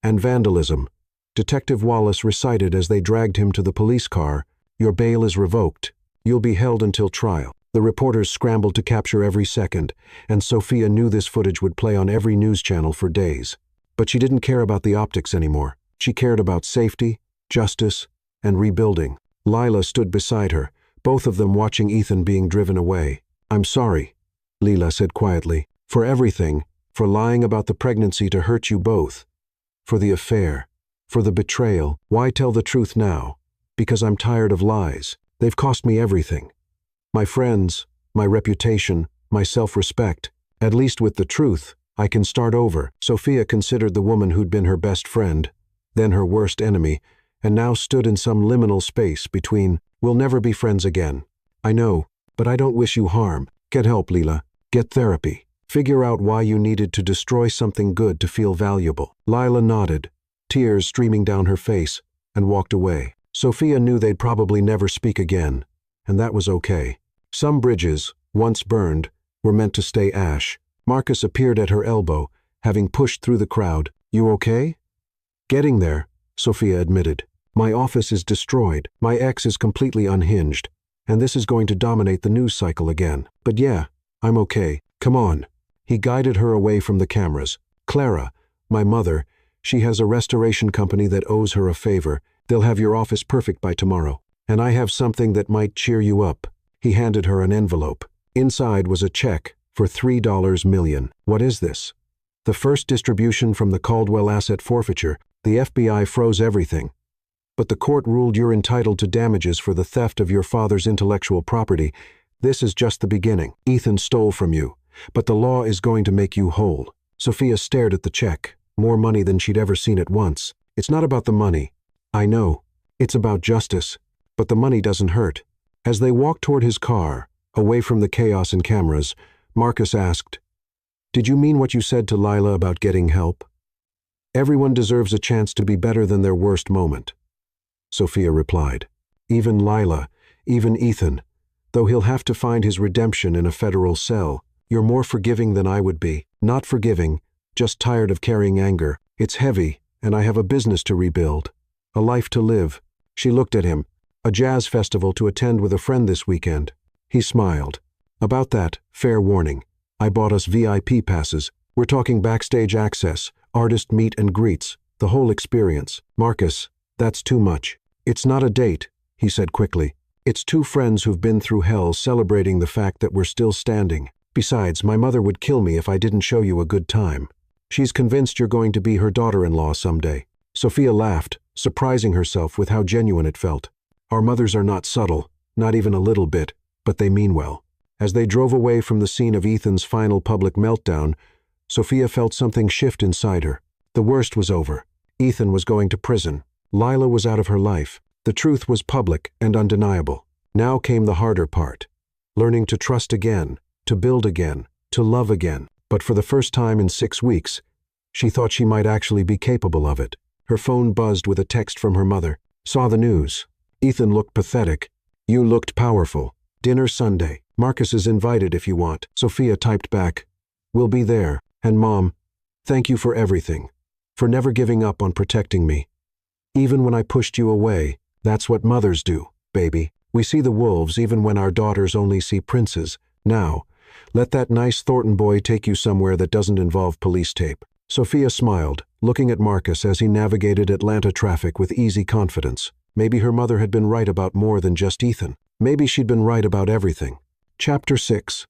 and vandalism. Detective Wallace recited as they dragged him to the police car. Your bail is revoked. You'll be held until trial. The reporters scrambled to capture every second, and Sophia knew this footage would play on every news channel for days. But she didn't care about the optics anymore. She cared about safety, justice, and rebuilding. Lila stood beside her, both of them watching Ethan being driven away. I'm sorry, Lila said quietly, for everything, for lying about the pregnancy to hurt you both, for the affair, for the betrayal. Why tell the truth now? Because I'm tired of lies. They've cost me everything. My friends, my reputation, my self-respect. At least with the truth, I can start over. Sophia considered the woman who'd been her best friend, then her worst enemy, and now stood in some liminal space between, we'll never be friends again. I know, but I don't wish you harm. Get help, Lila. Get therapy. Figure out why you needed to destroy something good to feel valuable. Lila nodded, tears streaming down her face, and walked away. Sophia knew they'd probably never speak again, and that was okay. Some bridges, once burned, were meant to stay ash. Marcus appeared at her elbow, having pushed through the crowd. You okay? Getting there, Sophia admitted. My office is destroyed. My ex is completely unhinged, and this is going to dominate the news cycle again. But yeah, I'm okay. Come on. He guided her away from the cameras. Clara, my mother, she has a restoration company that owes her a favor. They'll have your office perfect by tomorrow. And I have something that might cheer you up. He handed her an envelope. Inside was a check for $3 million. What is this? The first distribution from the Caldwell asset forfeiture. The FBI froze everything. But the court ruled you're entitled to damages for the theft of your father's intellectual property. This is just the beginning. Ethan stole from you, but the law is going to make you whole. Sophia stared at the check, more money than she'd ever seen at once. It's not about the money. I know. It's about justice. But the money doesn't hurt. As they walked toward his car, away from the chaos and cameras, Marcus asked, "Did you mean what you said to Lila about getting help?" "Everyone deserves a chance to be better than their worst moment," Sophia replied. "Even Lila, even Ethan. Though he'll have to find his redemption in a federal cell. You're more forgiving than I would be. Not forgiving, just tired of carrying anger. It's heavy, and I have a business to rebuild. A life to live." She looked at him. "A jazz festival to attend with a friend this weekend." He smiled. "About that, fair warning. I bought us VIP passes. We're talking backstage access, artist meet and greets, the whole experience." "Marcus, that's too much." "It's not a date," he said quickly. "It's two friends who've been through hell celebrating the fact that we're still standing. Besides, my mother would kill me if I didn't show you a good time. She's convinced you're going to be her daughter-in-law someday." Sophia laughed, surprising herself with how genuine it felt. "Our mothers are not subtle, not even a little bit, but they mean well." As they drove away from the scene of Ethan's final public meltdown, Sophia felt something shift inside her. The worst was over. Ethan was going to prison. Lila was out of her life. The truth was public and undeniable. Now came the harder part. Learning to trust again, to build again, to love again. But for the first time in 6 weeks, she thought she might actually be capable of it. Her phone buzzed with a text from her mother. "Saw the news. Ethan looked pathetic. You looked powerful. Dinner Sunday. Marcus is invited if you want." Sophia typed back, "We'll be there. And Mom, thank you for everything. For never giving up on protecting me. Even when I pushed you away. That's what mothers do, baby. We see the wolves even when our daughters only see princes. Now, let that nice Thornton boy take you somewhere that doesn't involve police tape." Sophia smiled, looking at Marcus as he navigated Atlanta traffic with easy confidence. Maybe her mother had been right about more than just Ethan. Maybe she'd been right about everything. Chapter 6.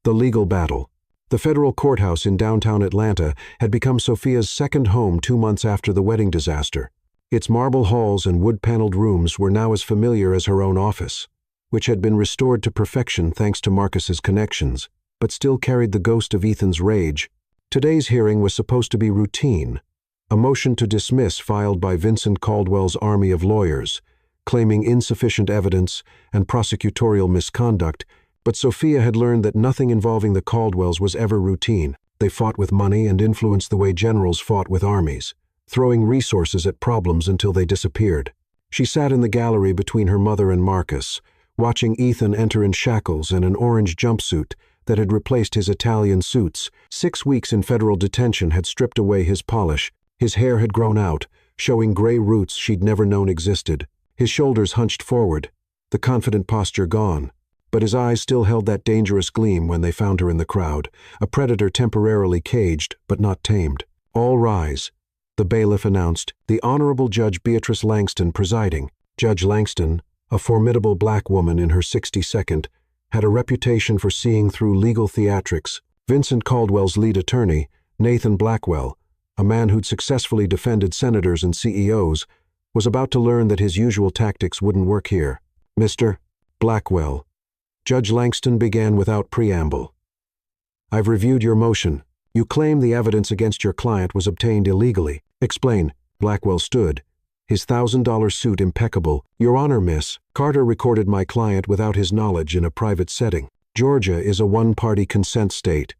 The Legal Battle. The federal courthouse in downtown Atlanta had become Sophia's second home 2 months after the wedding disaster. Its marble halls and wood-paneled rooms were now as familiar as her own office, which had been restored to perfection thanks to Marcus's connections, but still carried the ghost of Ethan's rage. Today's hearing was supposed to be routine, a motion to dismiss filed by Vincent Caldwell's army of lawyers, claiming insufficient evidence and prosecutorial misconduct, but Sophia had learned that nothing involving the Caldwells was ever routine. They fought with money and influenced the way generals fought with armies, throwing resources at problems until they disappeared. She sat in the gallery between her mother and Marcus, watching Ethan enter in shackles and an orange jumpsuit that had replaced his Italian suits. 6 weeks in federal detention had stripped away his polish. His hair had grown out, showing gray roots she'd never known existed. His shoulders hunched forward, the confident posture gone. But his eyes still held that dangerous gleam when they found her in the crowd, a predator temporarily caged but not tamed. "All rise," the bailiff announced, the Honorable Judge Beatrice Langston presiding. Judge Langston, a formidable black woman in her 62nd, had a reputation for seeing through legal theatrics. Vincent Caldwell's lead attorney, Nathan Blackwell, a man who'd successfully defended senators and CEOs, was about to learn that his usual tactics wouldn't work here. "Mr. Blackwell," Judge Langston began without preamble. "I've reviewed your motion. You claim the evidence against your client was obtained illegally. Explain." Blackwell stood, his $1,000 suit impeccable. "Your Honor, Miss, Carter recorded my client without his knowledge in a private setting. Georgia is a one-party consent state.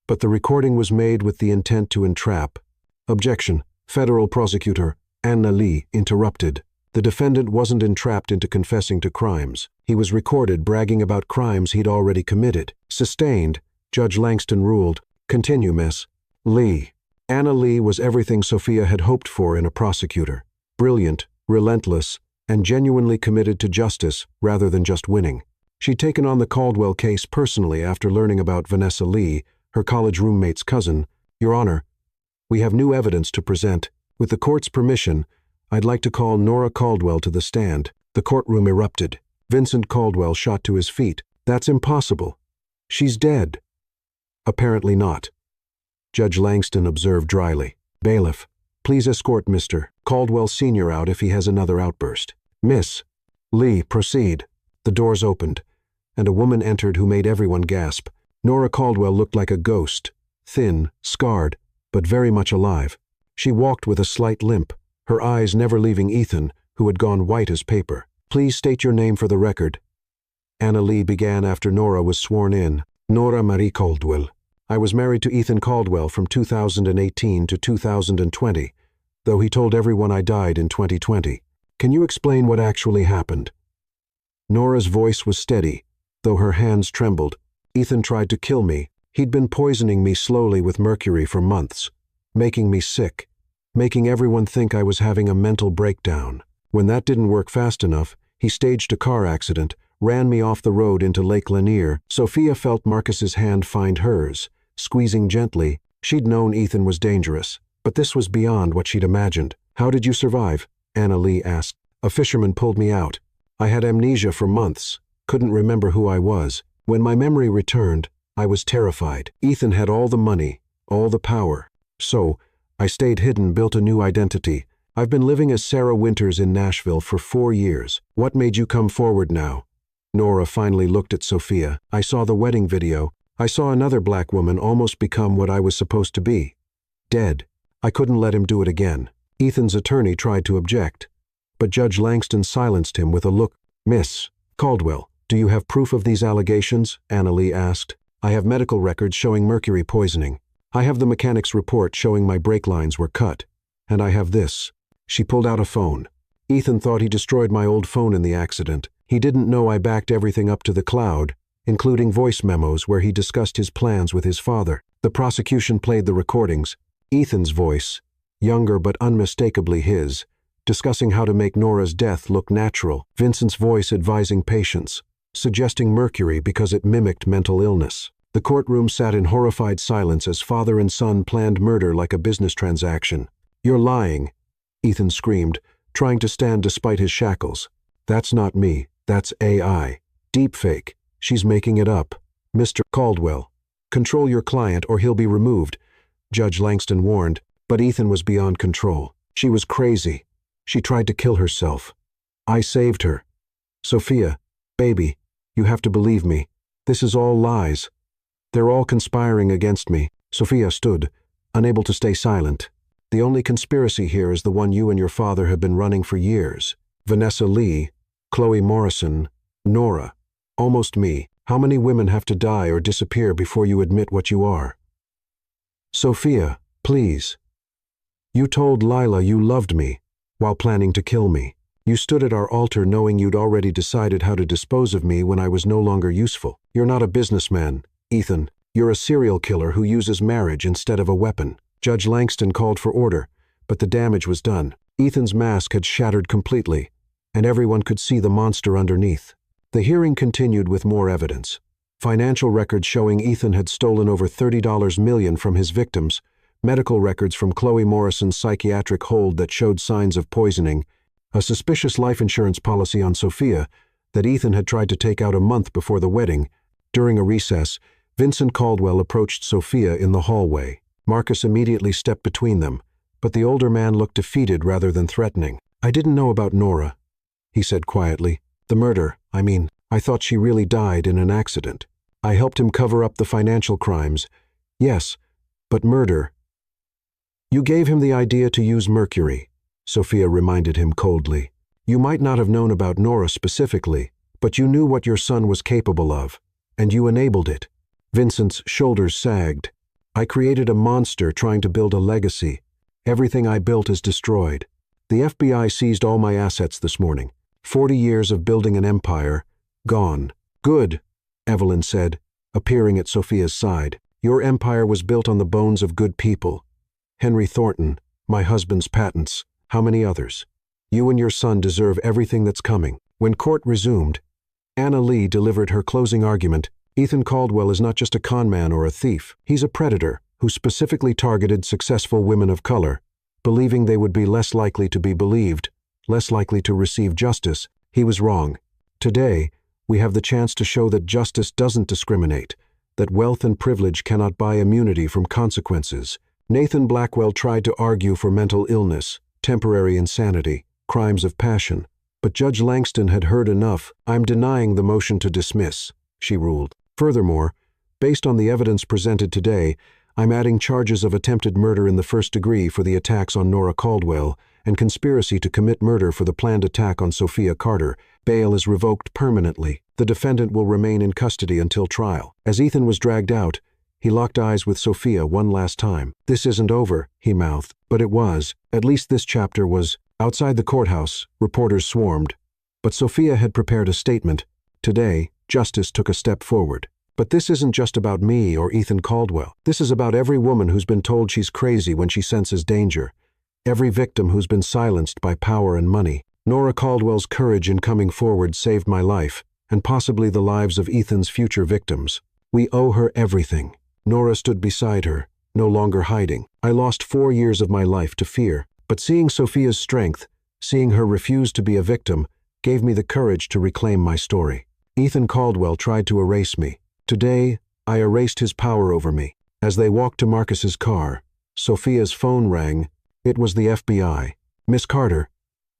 But the recording was made with the intent to entrap." Objection. Federal prosecutor Anna Lee interrupted. "The defendant wasn't entrapped into confessing to crimes. He was recorded bragging about crimes he'd already committed." Sustained, Judge Langston ruled. "Continue, Miss." Lee. Anna Lee was everything Sophia had hoped for in a prosecutor. Brilliant, relentless, and genuinely committed to justice rather than just winning. She'd taken on the Caldwell case personally after learning about Vanessa Lee, her college roommate's cousin. "Your Honor, we have new evidence to present. With the court's permission, I'd like to call Nora Caldwell to the stand." The courtroom erupted. Vincent Caldwell shot to his feet. "That's impossible. She's dead." Apparently not. Judge Langston observed dryly. Bailiff, please escort Mr. Caldwell Sr. out if he has another outburst. Miss Lee, proceed. The doors opened, and a woman entered who made everyone gasp. Nora Caldwell looked like a ghost, thin, scarred, but very much alive. She walked with a slight limp, her eyes never leaving Ethan, who had gone white as paper. Please state your name for the record. Anna Lee began after Nora was sworn in. Nora Marie Caldwell. I was married to Ethan Caldwell from 2018 to 2020, though he told everyone I died in 2020. Can you explain what actually happened? Nora's voice was steady, though her hands trembled. Ethan tried to kill me. He'd been poisoning me slowly with mercury for months, making me sick, making everyone think I was having a mental breakdown. When that didn't work fast enough, he staged a car accident, ran me off the road into Lake Lanier. Sophia felt Marcus's hand find hers, squeezing gently. She'd known Ethan was dangerous, but this was beyond what she'd imagined. How did you survive? Anna Lee asked. A fisherman pulled me out. I had amnesia for months, couldn't remember who I was. When my memory returned, I was terrified. Ethan had all the money, all the power. So, I stayed hidden, built a new identity. I've been living as Sarah Winters in Nashville for 4 years. What made you come forward now? Nora finally looked at Sophia. I saw the wedding video. I saw another black woman almost become what I was supposed to be. Dead. I couldn't let him do it again. Ethan's attorney tried to object, but Judge Langston silenced him with a look. Miss Caldwell, do you have proof of these allegations? Anna Lee asked. I have medical records showing mercury poisoning. I have the mechanic's report showing my brake lines were cut. And I have this. She pulled out a phone. Ethan thought he destroyed my old phone in the accident. He didn't know I backed everything up to the cloud, including voice memos where he discussed his plans with his father. The prosecution played the recordings. Ethan's voice, younger but unmistakably his, discussing how to make Nora's death look natural. Vincent's voice advising patience, suggesting mercury because it mimicked mental illness. The courtroom sat in horrified silence as father and son planned murder like a business transaction. You're lying, Ethan screamed, trying to stand despite his shackles. That's not me. That's AI. Deepfake. She's making it up. Mr. Caldwell, control your client or he'll be removed, Judge Langston warned, but Ethan was beyond control. She was crazy. She tried to kill herself. I saved her. Sophia, baby, you have to believe me. This is all lies. They're all conspiring against me. Sophia stood, unable to stay silent. The only conspiracy here is the one you and your father have been running for years. Vanessa Lee, Chloe Morrison, Nora. Almost me. How many women have to die or disappear before you admit what you are? Sophia, please. You told Lila you loved me, while planning to kill me. You stood at our altar knowing you'd already decided how to dispose of me when I was no longer useful. You're not a businessman, Ethan. You're a serial killer who uses marriage instead of a weapon. Judge Langston called for order, but the damage was done. Ethan's mask had shattered completely, and everyone could see the monster underneath. The hearing continued with more evidence. Financial records showing Ethan had stolen over $30 million from his victims, medical records from Chloe Morrison's psychiatric hold that showed signs of poisoning, a suspicious life insurance policy on Sophia that Ethan had tried to take out a month before the wedding. During a recess, Vincent Caldwell approached Sophia in the hallway. Marcus immediately stepped between them, but the older man looked defeated rather than threatening. I didn't know about Nora, he said quietly. The murder, I thought she really died in an accident. I helped him cover up the financial crimes. Yes, but murder. You gave him the idea to use mercury, Sophia reminded him coldly. You might not have known about Nora specifically, but you knew what your son was capable of, and you enabled it. Vincent's shoulders sagged. I created a monster trying to build a legacy. Everything I built is destroyed. The FBI seized all my assets this morning. 40 years of building an empire, gone. Good, Evelyn said, appearing at Sophia's side. Your empire was built on the bones of good people. Henry Thornton, my husband's patents. How many others? You and your son deserve everything that's coming. When court resumed, Anna Lee delivered her closing argument. Ethan Caldwell is not just a con man or a thief. He's a predator who specifically targeted successful women of color, believing they would be less likely to be believed, less likely to receive justice. He was wrong. Today, we have the chance to show that justice doesn't discriminate, that wealth and privilege cannot buy immunity from consequences. Nathan Blackwell tried to argue for mental illness, temporary insanity, crimes of passion, but Judge Langston had heard enough. "I'm denying the motion to dismiss," she ruled. "Furthermore, based on the evidence presented today, I'm adding charges of attempted murder in the first degree for the attacks on Nora Caldwell and conspiracy to commit murder for the planned attack on Sophia Carter. Bail is revoked permanently. The defendant will remain in custody until trial." As Ethan was dragged out, he locked eyes with Sophia one last time. "This isn't over," he mouthed. But it was. At least this chapter was. Outside the courthouse, reporters swarmed. But Sophia had prepared a statement. Today, justice took a step forward. "But this isn't just about me or Ethan Caldwell. This is about every woman who's been told she's crazy when she senses danger. Every victim who's been silenced by power and money. Nora Caldwell's courage in coming forward saved my life, and possibly the lives of Ethan's future victims. We owe her everything." Nora stood beside her, no longer hiding. "I lost 4 years of my life to fear, but seeing Sophia's strength, seeing her refuse to be a victim, gave me the courage to reclaim my story. Ethan Caldwell tried to erase me. Today, I erased his power over me." As they walked to Marcus's car, Sophia's phone rang. It was the FBI. "Miss Carter,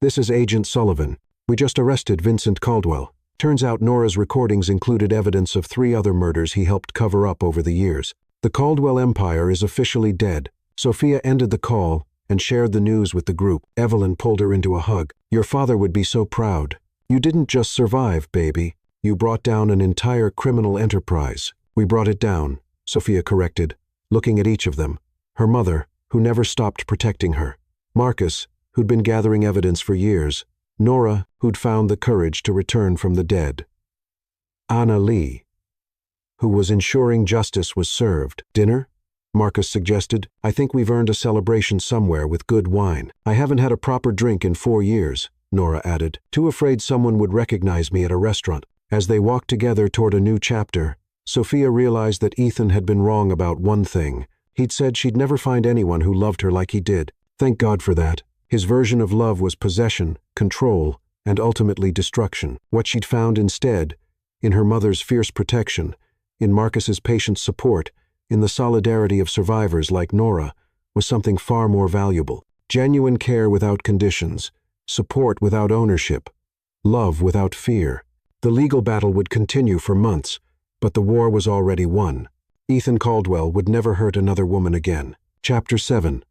this is Agent Sullivan. We just arrested Vincent Caldwell." Turns out Nora's recordings included evidence of 3 other murders he helped cover up over the years. The Caldwell empire is officially dead. Sophia ended the call and shared the news with the group. Evelyn pulled her into a hug. "Your father would be so proud. You didn't just survive, baby. You brought down an entire criminal enterprise." "We brought it down," Sophia corrected, looking at each of them. Her mother, who never stopped protecting her. Marcus, who'd been gathering evidence for years. Nora, who'd found the courage to return from the dead. Anna Lee, who was ensuring justice was served. "Dinner?" Marcus suggested. "I think we've earned a celebration somewhere with good wine." "I haven't had a proper drink in 4 years, Nora added, too afraid someone would recognize me at a restaurant. As they walked together toward a new chapter, Sophia realized that Ethan had been wrong about one thing. He'd said she'd never find anyone who loved her like he did. Thank God for that. His version of love was possession, control, and ultimately destruction. What she'd found instead, in her mother's fierce protection, in Marcus's patient support, in the solidarity of survivors like Nora, was something far more valuable. Genuine care without conditions, support without ownership, love without fear. The legal battle would continue for months, but the war was already won. Ethan Caldwell would never hurt another woman again. Chapter 7.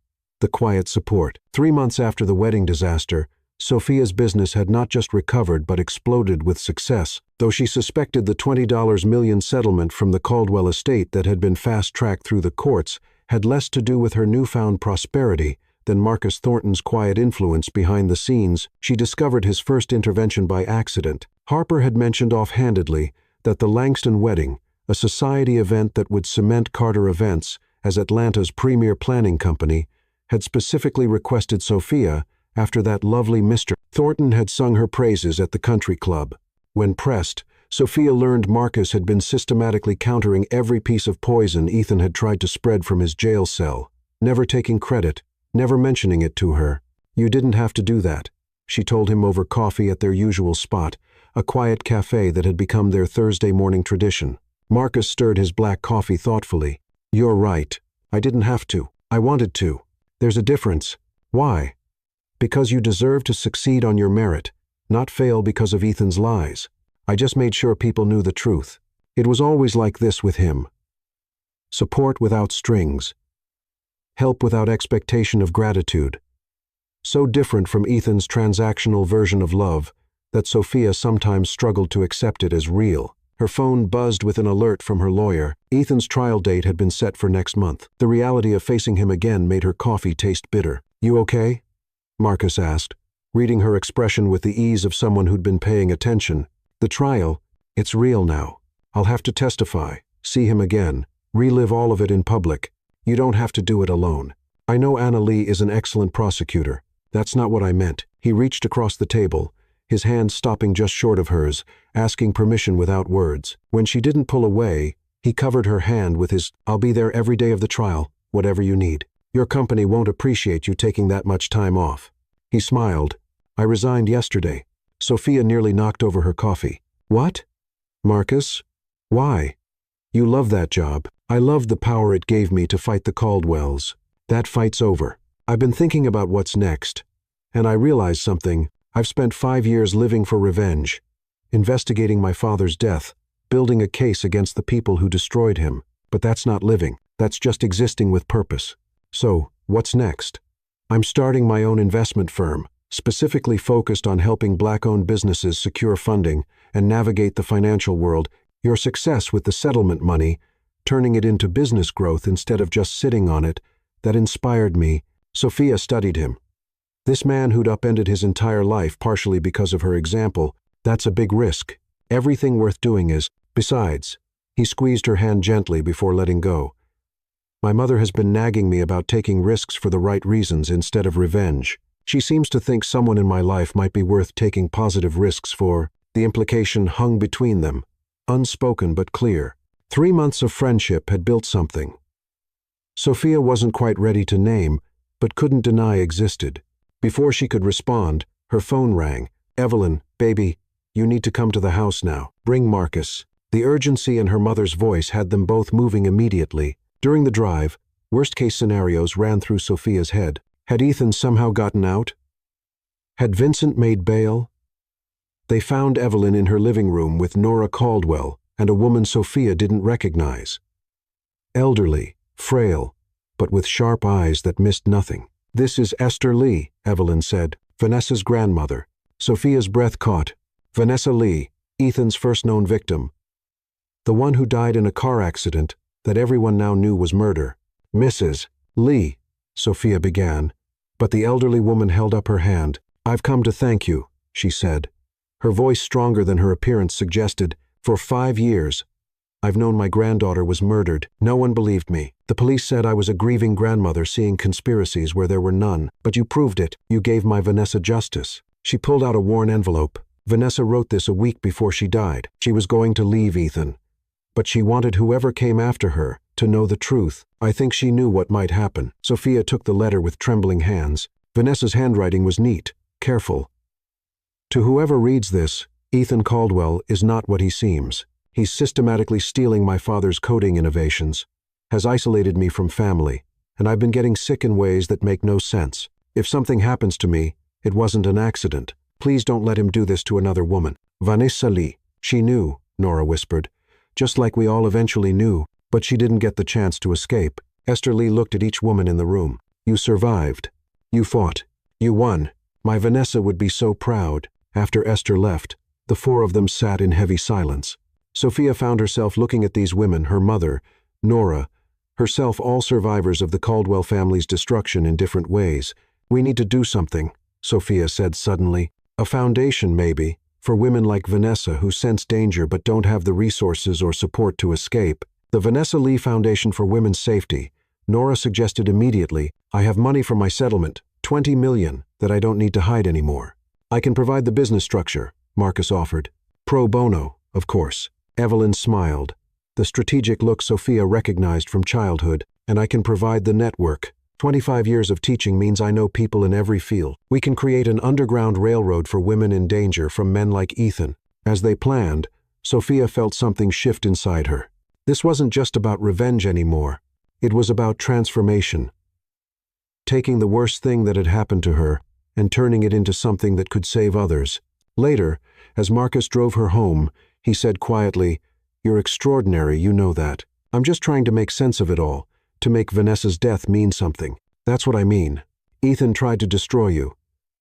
The Quiet Support. 3 months after the wedding disaster, Sophia's business had not just recovered but exploded with success. Though she suspected the $20 million settlement from the Caldwell estate that had been fast-tracked through the courts had less to do with her newfound prosperity than Marcus Thornton's quiet influence behind the scenes. She discovered his first intervention by accident. Harper had mentioned offhandedly that the Langston wedding, a society event that would cement Carter Events as Atlanta's premier planning company, had specifically requested Sophia after that lovely Mr. Thornton had sung her praises at the country club. When pressed, Sophia learned Marcus had been systematically countering every piece of poison Ethan had tried to spread from his jail cell, never taking credit, never mentioning it to her. "You didn't have to do that," she told him over coffee at their usual spot, a quiet cafe that had become their Thursday morning tradition. Marcus stirred his black coffee thoughtfully. "You're right. I didn't have to. I wanted to. There's a difference. Why? Because you deserve to succeed on your merit, not fail because of Ethan's lies. I just made sure people knew the truth. It was always like this with him. Support without strings. Help without expectation of gratitude. So different from Ethan's transactional version of love that Sophia sometimes struggled to accept it as real. Her phone buzzed with an alert from her lawyer. Ethan's trial date had been set for next month. The reality of facing him again made her coffee taste bitter. "You okay?" Marcus asked, reading her expression with the ease of someone who'd been paying attention. "The trial, it's real now. I'll have to testify, see him again, relive all of it in public. You don't have to do it alone. I know Anna Lee is an excellent prosecutor. That's not what I meant." He reached across the table, his hand stopping just short of hers, asking permission without words. When she didn't pull away, he covered her hand with his, "I'll be there every day of the trial, whatever you need. Your company won't appreciate you taking that much time off." He smiled. "I resigned yesterday." Sophia nearly knocked over her coffee. "What? Marcus? Why?" You love that job. I loved the power it gave me to fight the Caldwells. That fight's over. I've been thinking about what's next. And I realized something. I've spent 5 years living for revenge, investigating my father's death, building a case against the people who destroyed him. But that's not living. That's just existing with purpose. So, what's next? I'm starting my own investment firm, specifically focused on helping Black-owned businesses secure funding and navigate the financial world. Your success with the settlement money, turning it into business growth instead of just sitting on it, that inspired me. Sophia studied him. This man who'd upended his entire life partially because of her example, that's a big risk. Everything worth doing is. Besides, he squeezed her hand gently before letting go. My mother has been nagging me about taking risks for the right reasons instead of revenge. She seems to think someone in my life might be worth taking positive risks for. The implication hung between them, unspoken but clear. 3 months of friendship had built something. Sophia wasn't quite ready to name, but couldn't deny existed. Before she could respond, her phone rang. "Evelyn, baby, you need to come to the house now. Bring Marcus." The urgency in her mother's voice had them both moving immediately. During the drive, worst-case scenarios ran through Sophia's head. Had Ethan somehow gotten out? Had Vincent made bail? They found Evelyn in her living room with Nora Caldwell and a woman Sophia didn't recognize. Elderly, frail, but with sharp eyes that missed nothing. "This is Esther Lee," Evelyn said, "Vanessa's grandmother." Sophia's breath caught. Vanessa Lee, Ethan's first known victim. The one who died in a car accident that everyone now knew was murder. "Mrs. Lee," Sophia began, but the elderly woman held up her hand. "I've come to thank you," she said. Her voice stronger than her appearance suggested. "For 5 years, I've known my granddaughter was murdered. No one believed me. The police said I was a grieving grandmother seeing conspiracies where there were none. But you proved it. You gave my Vanessa justice." She pulled out a worn envelope. Vanessa wrote this a week before she died. She was going to leave Ethan. But she wanted whoever came after her to know the truth. I think she knew what might happen. Sophia took the letter with trembling hands. Vanessa's handwriting was neat, careful. "To whoever reads this, Ethan Caldwell is not what he seems. He's systematically stealing my father's coding innovations, has isolated me from family, and I've been getting sick in ways that make no sense. If something happens to me, it wasn't an accident. Please don't let him do this to another woman." Vanessa Lee. She knew, Nora whispered, just like we all eventually knew, but she didn't get the chance to escape. Esther Lee looked at each woman in the room. "You survived. You fought. You won. My Vanessa would be so proud." After Esther left, the 4 of them sat in heavy silence. Sophia found herself looking at these women, her mother, Nora, herself, all survivors of the Caldwell family's destruction in different ways. "We need to do something," Sophia said suddenly. "A foundation, maybe, for women like Vanessa who sense danger but don't have the resources or support to escape. The Vanessa Lee Foundation for Women's Safety." Nora suggested immediately. "I have money from my settlement, 20 million, that I don't need to hide anymore." "I can provide the business structure," Marcus offered. "Pro bono, of course." Evelyn smiled, the strategic look Sophia recognized from childhood. "And I can provide the network. 25 years of teaching means I know people in every field. We can create an underground railroad for women in danger from men like Ethan." As they planned, Sophia felt something shift inside her. This wasn't just about revenge anymore. It was about transformation. Taking the worst thing that had happened to her and turning it into something that could save others. Later, as Marcus drove her home, he said quietly, "You're extraordinary, you know that. I'm just trying to make sense of it all, to make Vanessa's death mean something. That's what I mean. Ethan tried to destroy you,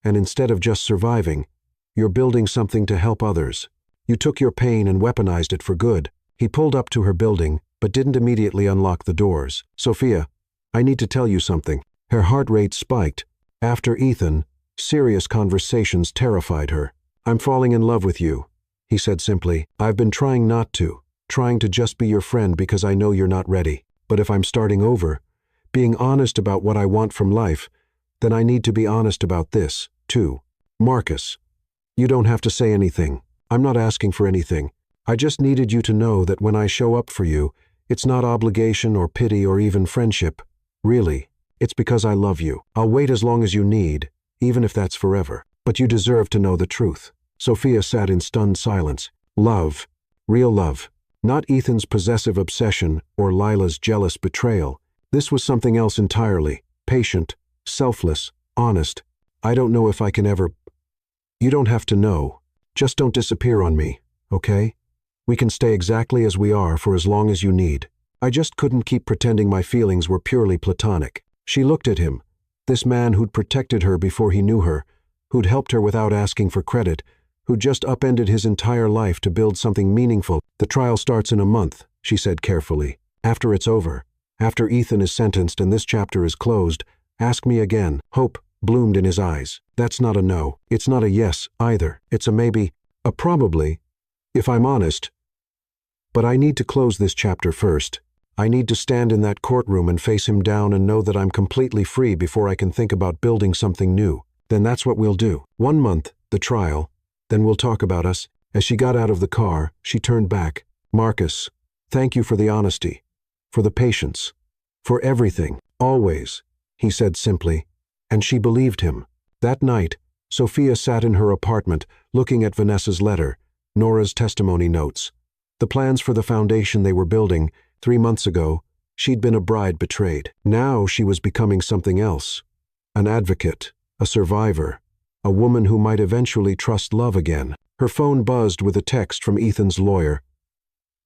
and instead of just surviving, you're building something to help others. You took your pain and weaponized it for good." He pulled up to her building, but didn't immediately unlock the doors. "Sophia, I need to tell you something." Her heart rate spiked. After Ethan, serious conversations terrified her. "I'm falling in love with you," he said simply. "I've been trying not to, trying to just be your friend because I know you're not ready. But if I'm starting over, being honest about what I want from life, then I need to be honest about this, too. Marcus, you don't have to say anything. I'm not asking for anything. I just needed you to know that when I show up for you, it's not obligation or pity or even friendship. Really, it's because I love you. I'll wait as long as you need, even if that's forever. But you deserve to know the truth." Sophia sat in stunned silence. Love, real love, Not Ethan's possessive obsession or Lila's jealous betrayal. This was something else entirely. Patient, selfless, honest. I don't know if I can ever... You don't have to know. Just don't disappear on me, okay? We can stay exactly as we are for as long as you need. I just couldn't keep pretending my feelings were purely platonic. She looked at him, this man who'd protected her before he knew her, who'd helped her without asking for credit, who'd just upended his entire life to build something meaningful. The trial starts in a month, she said carefully. After it's over, after Ethan is sentenced and this chapter is closed, ask me again. Hope bloomed in his eyes. That's not a no. It's not a yes either. It's a maybe, a probably, if I'm honest. But I need to close this chapter first. I need to stand in that courtroom and face him down and know that I'm completely free before I can think about building something new. Then that's what we'll do. 1 month, the trial. Then we'll talk about us. As she got out of the car, she turned back. Marcus, thank you for the honesty, for the patience, for everything, always, he said simply. And she believed him. That night, Sophia sat in her apartment, looking at Vanessa's letter, Nora's testimony notes. The plans for the foundation they were building. 3 months ago, she'd been a bride betrayed. Now she was becoming something else. An advocate, a survivor, a woman who might eventually trust love again. Her phone buzzed with a text from Ethan's lawyer.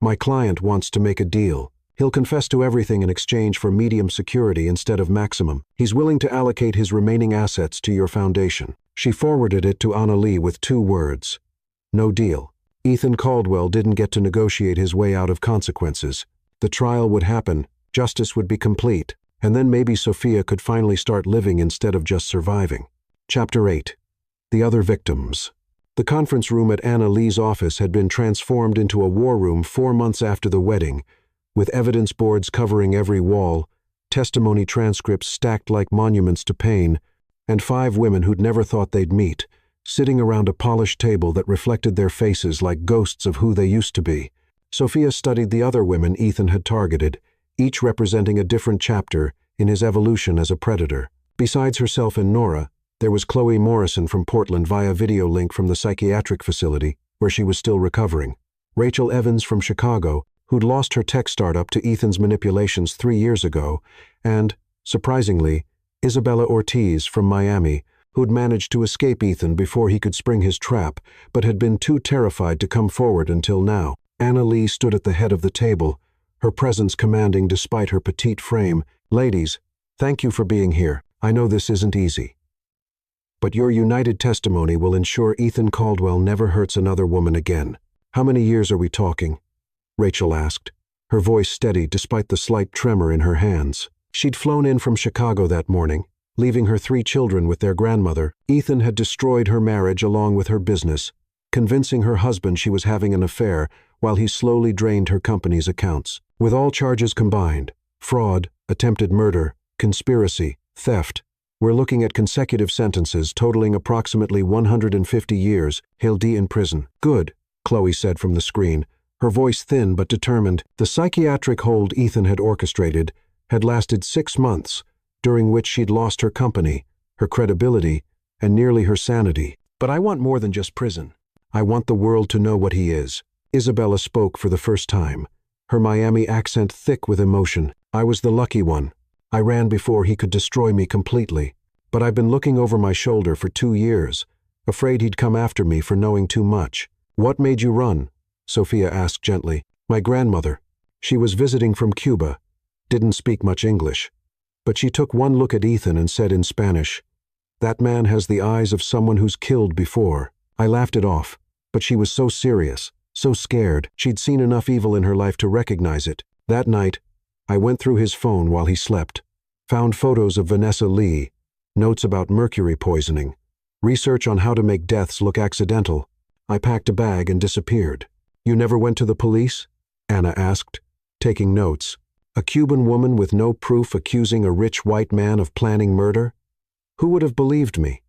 My client wants to make a deal. He'll confess to everything in exchange for medium security instead of maximum. He's willing to allocate his remaining assets to your foundation. She forwarded it to Annalie with 2 words. No deal. Ethan Caldwell didn't get to negotiate his way out of consequences. The trial would happen, justice would be complete, and then maybe Sophia could finally start living instead of just surviving. Chapter 8. The Other Victims. The conference room at Annalie's office had been transformed into a war room 4 months after the wedding, with evidence boards covering every wall, testimony transcripts stacked like monuments to pain, and 5 women who'd never thought they'd meet, sitting around a polished table that reflected their faces like ghosts of who they used to be. Sophia studied the other women Ethan had targeted, each representing a different chapter in his evolution as a predator. Besides herself and Nora, there was Chloe Morrison from Portland via video link from the psychiatric facility, where she was still recovering. Rachel Evans from Chicago, who'd lost her tech startup to Ethan's manipulations 3 years ago, and, surprisingly, Isabella Ortiz from Miami, who'd managed to escape Ethan before he could spring his trap, but had been too terrified to come forward until now. Annalie stood at the head of the table, her presence commanding despite her petite frame. Ladies, thank you for being here. I know this isn't easy. But your united testimony will ensure Ethan Caldwell never hurts another woman again. How many years are we talking? Rachel asked, her voice steady despite the slight tremor in her hands. She'd flown in from Chicago that morning, leaving her 3 children with their grandmother. Ethan had destroyed her marriage along with her business, convincing her husband she was having an affair while he slowly drained her company's accounts. With all charges combined, fraud, attempted murder, conspiracy, theft, we're looking at consecutive sentences totaling approximately 150 years. He'll die in prison. Good, Chloe said from the screen, her voice thin but determined. The psychiatric hold Ethan had orchestrated had lasted 6 months, during which she'd lost her company, her credibility, and nearly her sanity. But I want more than just prison. I want the world to know what he is. Isabella spoke for the first time, her Miami accent thick with emotion. I was the lucky one. I ran before he could destroy me completely. But I've been looking over my shoulder for 2 years, afraid he'd come after me for knowing too much. What made you run? Sophia asked gently. My grandmother. She was visiting from Cuba, didn't speak much English. But she took one look at Ethan and said in Spanish, that man has the eyes of someone who's killed before. I laughed it off, but she was so serious, so scared. She'd seen enough evil in her life to recognize it. That night, I went through his phone while he slept, found photos of Vanessa Lee, notes about mercury poisoning, research on how to make deaths look accidental. I packed a bag and disappeared. You never went to the police? Anna asked, taking notes. A Cuban woman with no proof accusing a rich white man of planning murder? Who would have believed me?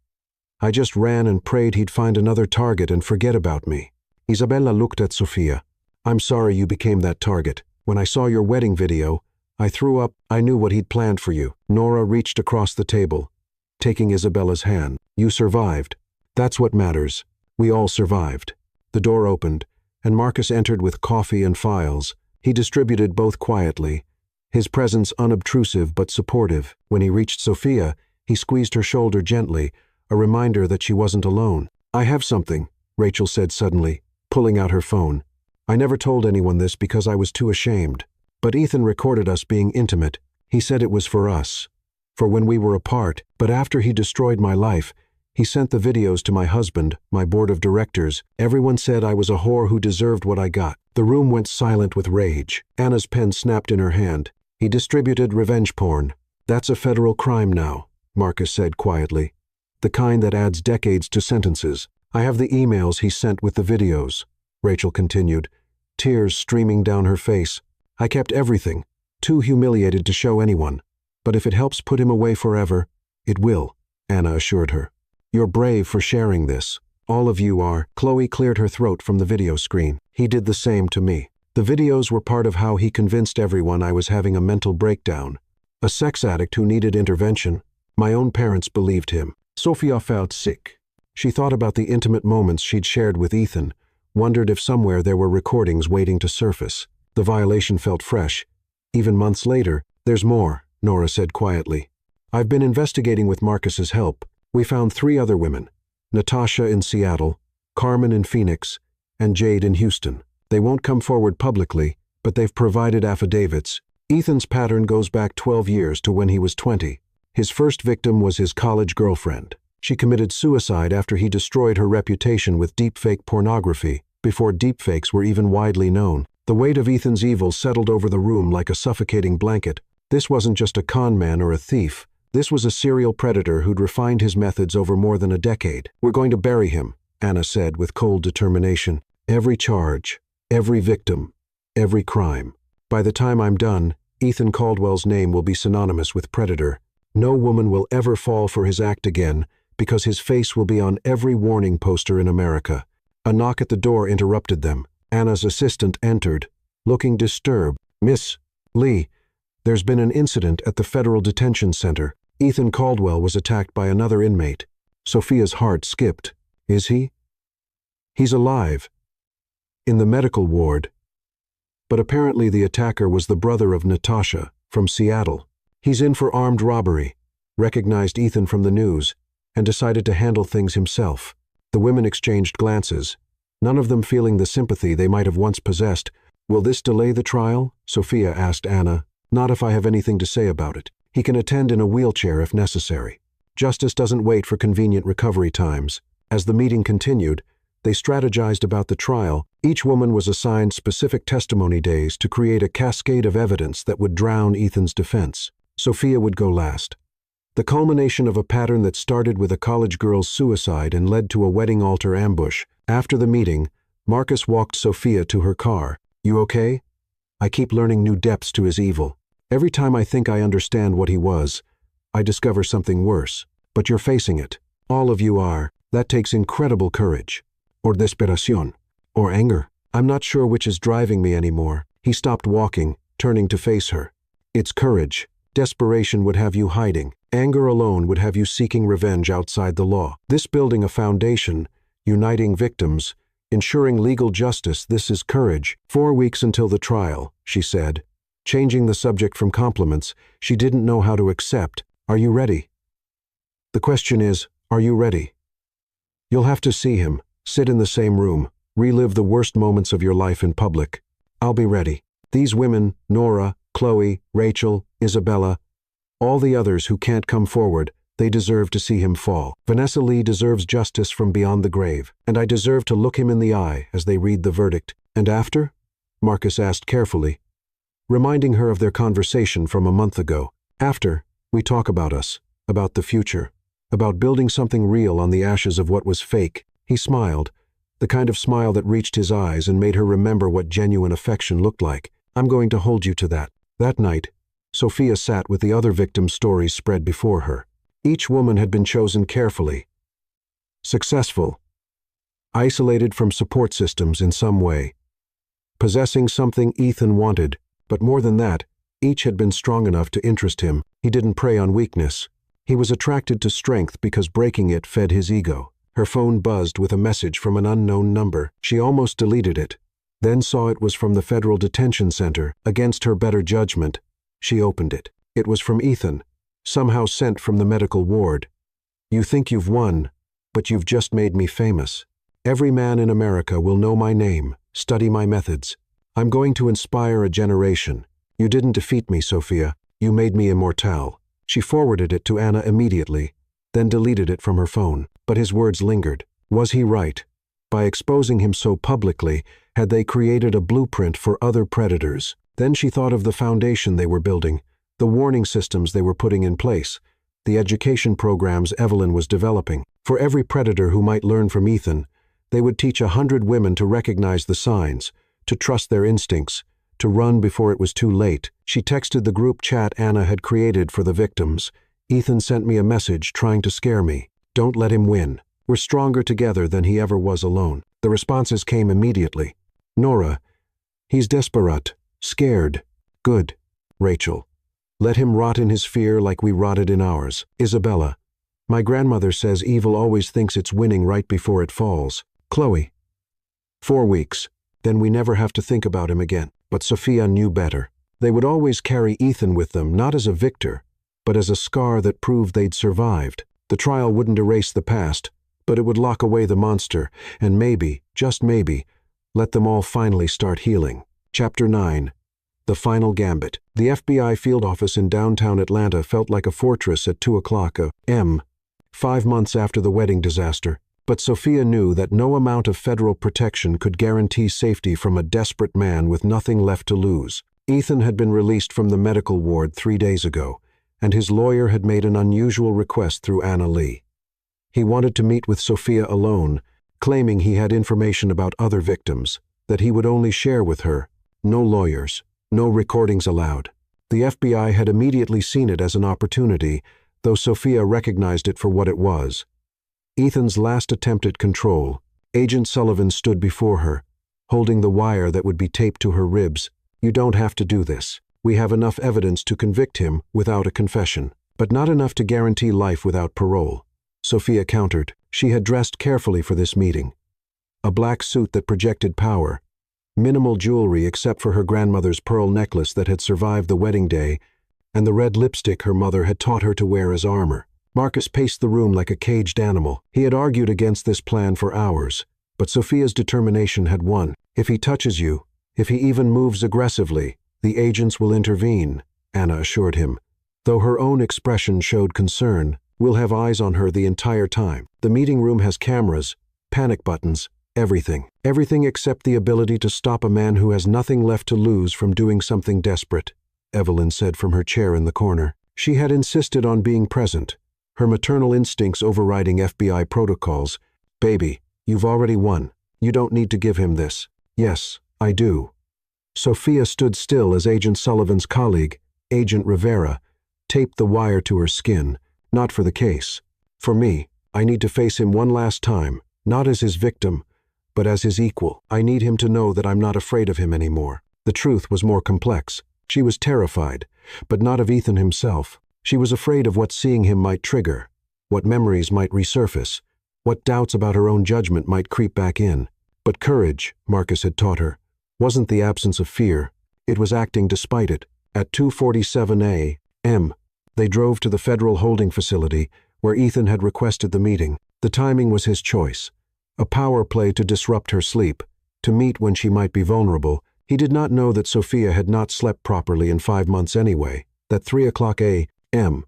I just ran and prayed he'd find another target and forget about me. Isabella looked at Sophia. I'm sorry you became that target. When I saw your wedding video, I threw up. I knew what he'd planned for you. Nora reached across the table, taking Isabella's hand. You survived. That's what matters. We all survived. The door opened, and Marcus entered with coffee and files. He distributed both quietly, his presence unobtrusive but supportive. When he reached Sophia, he squeezed her shoulder gently, a reminder that she wasn't alone. "I have something," Rachel said suddenly, pulling out her phone. "I never told anyone this because I was too ashamed. But Ethan recorded us being intimate. He said it was for us, for when we were apart. But after he destroyed my life, he sent the videos to my husband, my board of directors. Everyone said I was a whore who deserved what I got." The room went silent with rage. Anna's pen snapped in her hand. "He distributed revenge porn. That's a federal crime now," Marcus said quietly. "The kind that adds decades to sentences. I have the emails he sent with the videos," Rachel continued, tears streaming down her face. "I kept everything, too humiliated to show anyone. But if it helps put him away forever, it will," Anna assured her. "You're brave for sharing this. All of you are." Chloe cleared her throat from the video screen. "He did the same to me. The videos were part of how he convinced everyone I was having a mental breakdown. A sex addict who needed intervention. My own parents believed him." Sophia felt sick. She thought about the intimate moments she'd shared with Ethan, wondered if somewhere there were recordings waiting to surface. The violation felt fresh. Even months later. "There's more," Nora said quietly. "I've been investigating with Marcus's help. We found 3 other women. Natasha in Seattle, Carmen in Phoenix, and Jade in Houston. They won't come forward publicly, but they've provided affidavits. Ethan's pattern goes back 12 years to when he was 20. His first victim was his college girlfriend. She committed suicide after he destroyed her reputation with deepfake pornography, before deepfakes were even widely known. The weight of Ethan's evil settled over the room like a suffocating blanket. This wasn't just a con man or a thief. This was a serial predator who'd refined his methods over more than a decade. "We're going to bury him," Anna said with cold determination. "Every charge, every victim, every crime. By the time I'm done, Ethan Caldwell's name will be synonymous with predator. No woman will ever fall for his act again because his face will be on every warning poster in America." A knock at the door interrupted them. Anna's assistant entered, looking disturbed. "Miss Lee, there's been an incident at the Federal Detention Center. Ethan Caldwell was attacked by another inmate." Sophia's heart skipped. "Is he?" "He's alive. In the medical ward. But apparently the attacker was the brother of Natasha, from Seattle. He's in for armed robbery, recognized Ethan from the news, and decided to handle things himself." The women exchanged glances, none of them feeling the sympathy they might have once possessed. "Will this delay the trial?" Sophia asked Anna. "Not if I have anything to say about it. He can attend in a wheelchair if necessary. Justice doesn't wait for convenient recovery times." As the meeting continued, they strategized about the trial. Each woman was assigned specific testimony days to create a cascade of evidence that would drown Ethan's defense. Sophia would go last. The culmination of a pattern that started with a college girl's suicide and led to a wedding altar ambush. After the meeting, Marcus walked Sophia to her car. "You okay? I keep learning new depths to his evil. Every time I think I understand what he was, I discover something worse. But you're facing it. All of you are. That takes incredible courage. Or desesperación. Or anger. I'm not sure which is driving me anymore." He stopped walking, turning to face her. "It's courage. Desperation would have you hiding. Anger alone would have you seeking revenge outside the law. This building a foundation, uniting victims, ensuring legal justice, this is courage." 4 weeks until the trial, she said. Changing the subject from compliments she didn't know how to accept. "Are you ready?" "The question is, are you ready? You'll have to see him, sit in the same room, relive the worst moments of your life in public. I'll be ready." These women, Nora, Chloe, Rachel, Isabella, all the others who can't come forward, they deserve to see him fall. Vanessa Lee deserves justice from beyond the grave, and I deserve to look him in the eye as they read the verdict. "And after?" Marcus asked carefully, reminding her of their conversation from a month ago. "After, we talk about us, about the future, about building something real on the ashes of what was fake." He smiled, the kind of smile that reached his eyes and made her remember what genuine affection looked like. "I'm going to hold you to that." That night, Sophia sat with the other victims' stories spread before her. Each woman had been chosen carefully. Successful, isolated from support systems in some way, possessing something Ethan wanted, but more than that, each had been strong enough to interest him. He didn't prey on weakness. He was attracted to strength because breaking it fed his ego. Her phone buzzed with a message from an unknown number. She almost deleted it, then saw it was from the Federal Detention Center. Against her better judgment, she opened it. It was from Ethan, somehow sent from the medical ward. "You think you've won, but you've just made me famous. Every man in America will know my name, study my methods. I'm going to inspire a generation. You didn't defeat me, Sophia. You made me immortal." She forwarded it to Anna immediately, then deleted it from her phone. But his words lingered. Was he right? By exposing him so publicly, had they created a blueprint for other predators? Then she thought of the foundation they were building, the warning systems they were putting in place, the education programs Evelyn was developing. For every predator who might learn from Ethan, they would teach 100 women to recognize the signs, to trust their instincts, to run before it was too late. She texted the group chat Anna had created for the victims. "Ethan sent me a message trying to scare me. Don't let him win. We're stronger together than he ever was alone." The responses came immediately. Nora, "He's desperate, scared. Good. Rachel, let him rot in his fear like we rotted in ours." Isabella, "My grandmother says evil always thinks it's winning right before it falls." Chloe, 4 weeks, then we never have to think about him again. But Sophia knew better. They would always carry Ethan with them, not as a victor, but as a scar that proved they'd survived. The trial wouldn't erase the past, but it would lock away the monster, and maybe, just maybe, let them all finally start healing. Chapter 9. The Final Gambit. The FBI field office in downtown Atlanta felt like a fortress at 2 a.m., 5 months after the wedding disaster. But Sophia knew that no amount of federal protection could guarantee safety from a desperate man with nothing left to lose. Ethan had been released from the medical ward 3 days ago, and his lawyer had made an unusual request through Anna Lee. He wanted to meet with Sophia alone, claiming he had information about other victims, that he would only share with her. No lawyers, no recordings allowed. The FBI had immediately seen it as an opportunity, though Sophia recognized it for what it was. Ethan's last attempt at control. Agent Sullivan stood before her, holding the wire that would be taped to her ribs. "You don't have to do this. We have enough evidence to convict him without a confession, but not enough to guarantee life without parole." Sophia countered. She had dressed carefully for this meeting. A black suit that projected power, minimal jewelry except for her grandmother's pearl necklace that had survived the wedding day, and the red lipstick her mother had taught her to wear as armor. Marcus paced the room like a caged animal. He had argued against this plan for hours, but Sophia's determination had won. "If he touches you, if he even moves aggressively, the agents will intervene," Anna assured him. Though her own expression showed concern, "We'll have eyes on her the entire time. The meeting room has cameras, panic buttons, everything. Everything except the ability to stop a man who has nothing left to lose from doing something desperate," Evelyn said from her chair in the corner. She had insisted on being present, her maternal instincts overriding FBI protocols. "Baby, you've already won. You don't need to give him this." "Yes, I do." Sophia stood still as Agent Sullivan's colleague, Agent Rivera, taped the wire to her skin. "Not for the case. For me, I need to face him one last time, not as his victim, but as his equal. I need him to know that I'm not afraid of him anymore." The truth was more complex. She was terrified, but not of Ethan himself. She was afraid of what seeing him might trigger, what memories might resurface, what doubts about her own judgment might creep back in. But courage, Marcus had taught her, wasn't the absence of fear. It was acting despite it. At 2:47 a.m., they drove to the federal holding facility where Ethan had requested the meeting. The timing was his choice. A power play to disrupt her sleep, to meet when she might be vulnerable. He did not know that Sophia had not slept properly in 5 months anyway, that 3 a.m.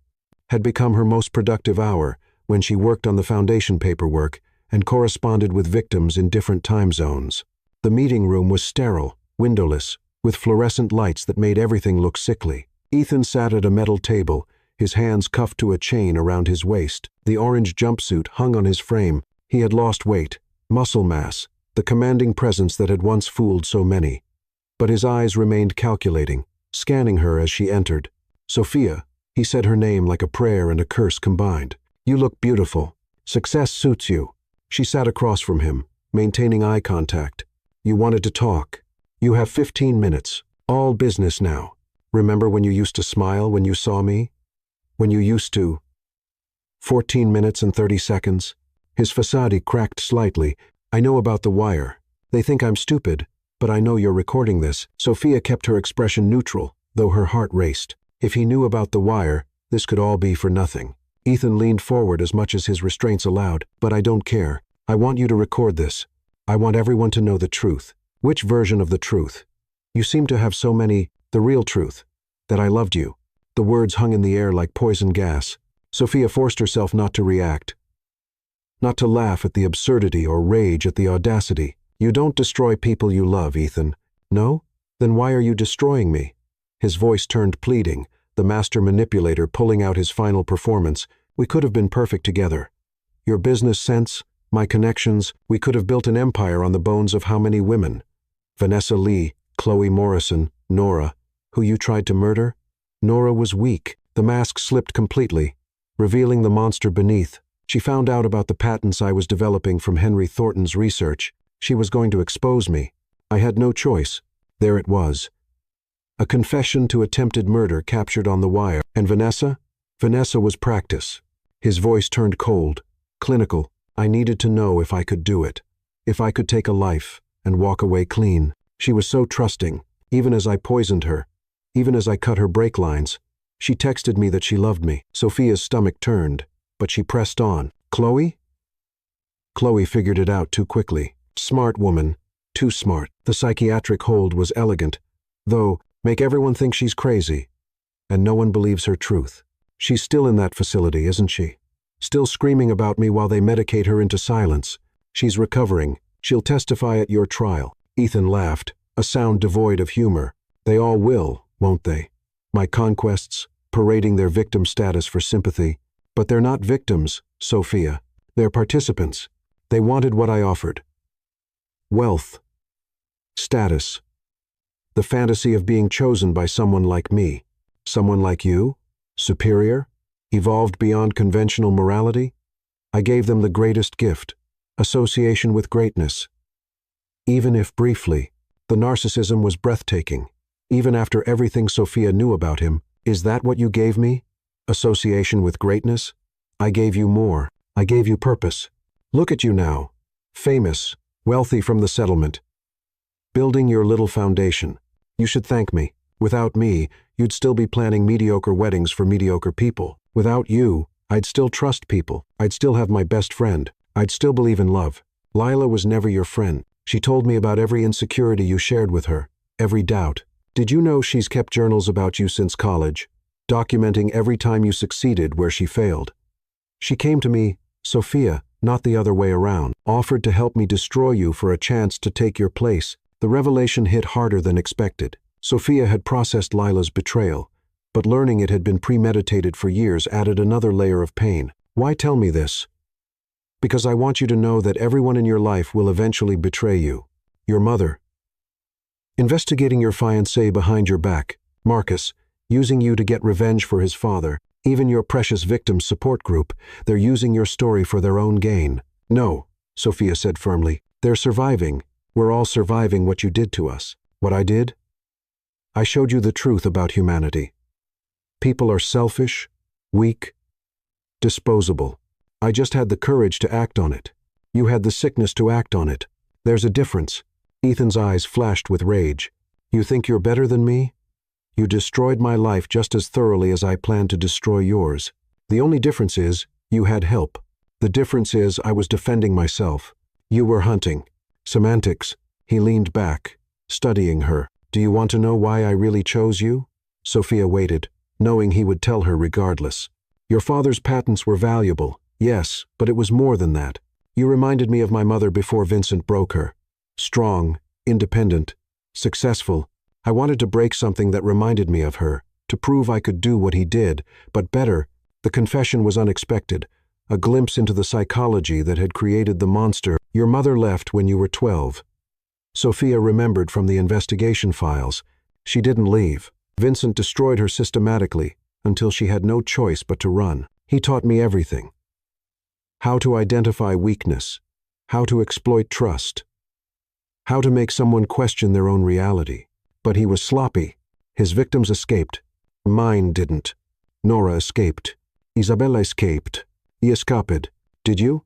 had become her most productive hour when she worked on the foundation paperwork and corresponded with victims in different time zones. The meeting room was sterile, windowless, with fluorescent lights that made everything look sickly. Ethan sat at a metal table, his hands cuffed to a chain around his waist. The orange jumpsuit hung on his frame. He had lost weight, muscle mass, the commanding presence that had once fooled so many. But his eyes remained calculating, scanning her as she entered. "Sophia," he said her name like a prayer and a curse combined. "You look beautiful. Success suits you." She sat across from him, maintaining eye contact. "You wanted to talk. You have 15 minutes. All business now. Remember when you used to smile when you saw me? When you used to?" 14 minutes and 30 seconds. His facade cracked slightly. "I know about the wire. They think I'm stupid, but I know you're recording this." Sophia kept her expression neutral, though her heart raced. If he knew about the wire, this could all be for nothing. Ethan leaned forward as much as his restraints allowed. "But I don't care. I want you to record this. I want everyone to know the truth." "Which version of the truth?" "You seem to have so many. The real truth. That I loved you." The words hung in the air like poison gas. Sophia forced herself not to react, not to laugh at the absurdity or rage at the audacity. "You don't destroy people you love, Ethan." "No? Then why are you destroying me?" His voice turned pleading, the master manipulator pulling out his final performance. "We could have been perfect together. Your business sense, my connections, we could have built an empire on the bones of how many women? Vanessa Lee, Chloe Morrison, Nora, who you tried to murder?" Nora was weak. The mask slipped completely, revealing the monster beneath. "She found out about the patents I was developing from Henry Thornton's research. She was going to expose me. I had no choice. There it was. A confession to attempted murder captured on the wire. And Vanessa? Vanessa was practice." His voice turned cold, clinical. "I needed to know if I could do it. If I could take a life and walk away clean. She was so trusting, even as I poisoned her, even as I cut her brake lines. She texted me that she loved me." Sophia's stomach turned, but she pressed on. "Chloe?" Chloe figured it out too quickly. Smart woman, too smart. The psychiatric hold was elegant, though make everyone think she's crazy, and no one believes her truth. She's still in that facility, isn't she? Still screaming about me while they medicate her into silence. She's recovering. She'll testify at your trial. Ethan laughed, a sound devoid of humor. "They all will, won't they? My conquests, parading their victim status for sympathy. But they're not victims, Sophia. They're participants. They wanted what I offered. Wealth. Status. The fantasy of being chosen by someone like me. Someone like you? Superior? Evolved beyond conventional morality? I gave them the greatest gift. Association with greatness. Even if briefly, the narcissism was breathtaking. Even after everything Sophia knew about him, is that what you gave me? Association with greatness? I gave you more. I gave you purpose. Look at you now. Famous, wealthy from the settlement. Building your little foundation. You should thank me. Without me, you'd still be planning mediocre weddings for mediocre people. Without you, I'd still trust people. I'd still have my best friend. I'd still believe in love. Lila was never your friend. She told me about every insecurity you shared with her, every doubt. Did you know she's kept journals about you since college, documenting every time you succeeded where she failed? She came to me, Sophia, not the other way around, offered to help me destroy you for a chance to take your place. The revelation hit harder than expected. Sophia had processed Lila's betrayal, but learning it had been premeditated for years added another layer of pain. Why tell me this? Because I want you to know that everyone in your life will eventually betray you. Your mother. Investigating your fiancé behind your back, Marcus, using you to get revenge for his father, even your precious victims support group, they're using your story for their own gain. No, Sophia said firmly, they're surviving. We're all surviving what you did to us. What I did? I showed you the truth about humanity. People are selfish, weak, disposable. I just had the courage to act on it. You had the sickness to act on it. There's a difference. Ethan's eyes flashed with rage. You think you're better than me? You destroyed my life just as thoroughly as I planned to destroy yours. The only difference is, you had help. The difference is, I was defending myself. You were hunting. Semantics. He leaned back, studying her. Do you want to know why I really chose you? Sophia waited, knowing he would tell her regardless. Your father's patents were valuable, yes, but it was more than that. You reminded me of my mother before Vincent broke her. Strong, independent, successful. I wanted to break something that reminded me of her, to prove I could do what he did, but better. The confession was unexpected, a glimpse into the psychology that had created the monster. Your mother left when you were 12. Sophia remembered from the investigation files. She didn't leave. Vincent destroyed her systematically, until she had no choice but to run. He taught me everything. How to identify weakness, how to exploit trust, how to make someone question their own reality. But he was sloppy. His victims escaped. Mine didn't. Nora escaped. Isabella escaped. He escaped. Did you?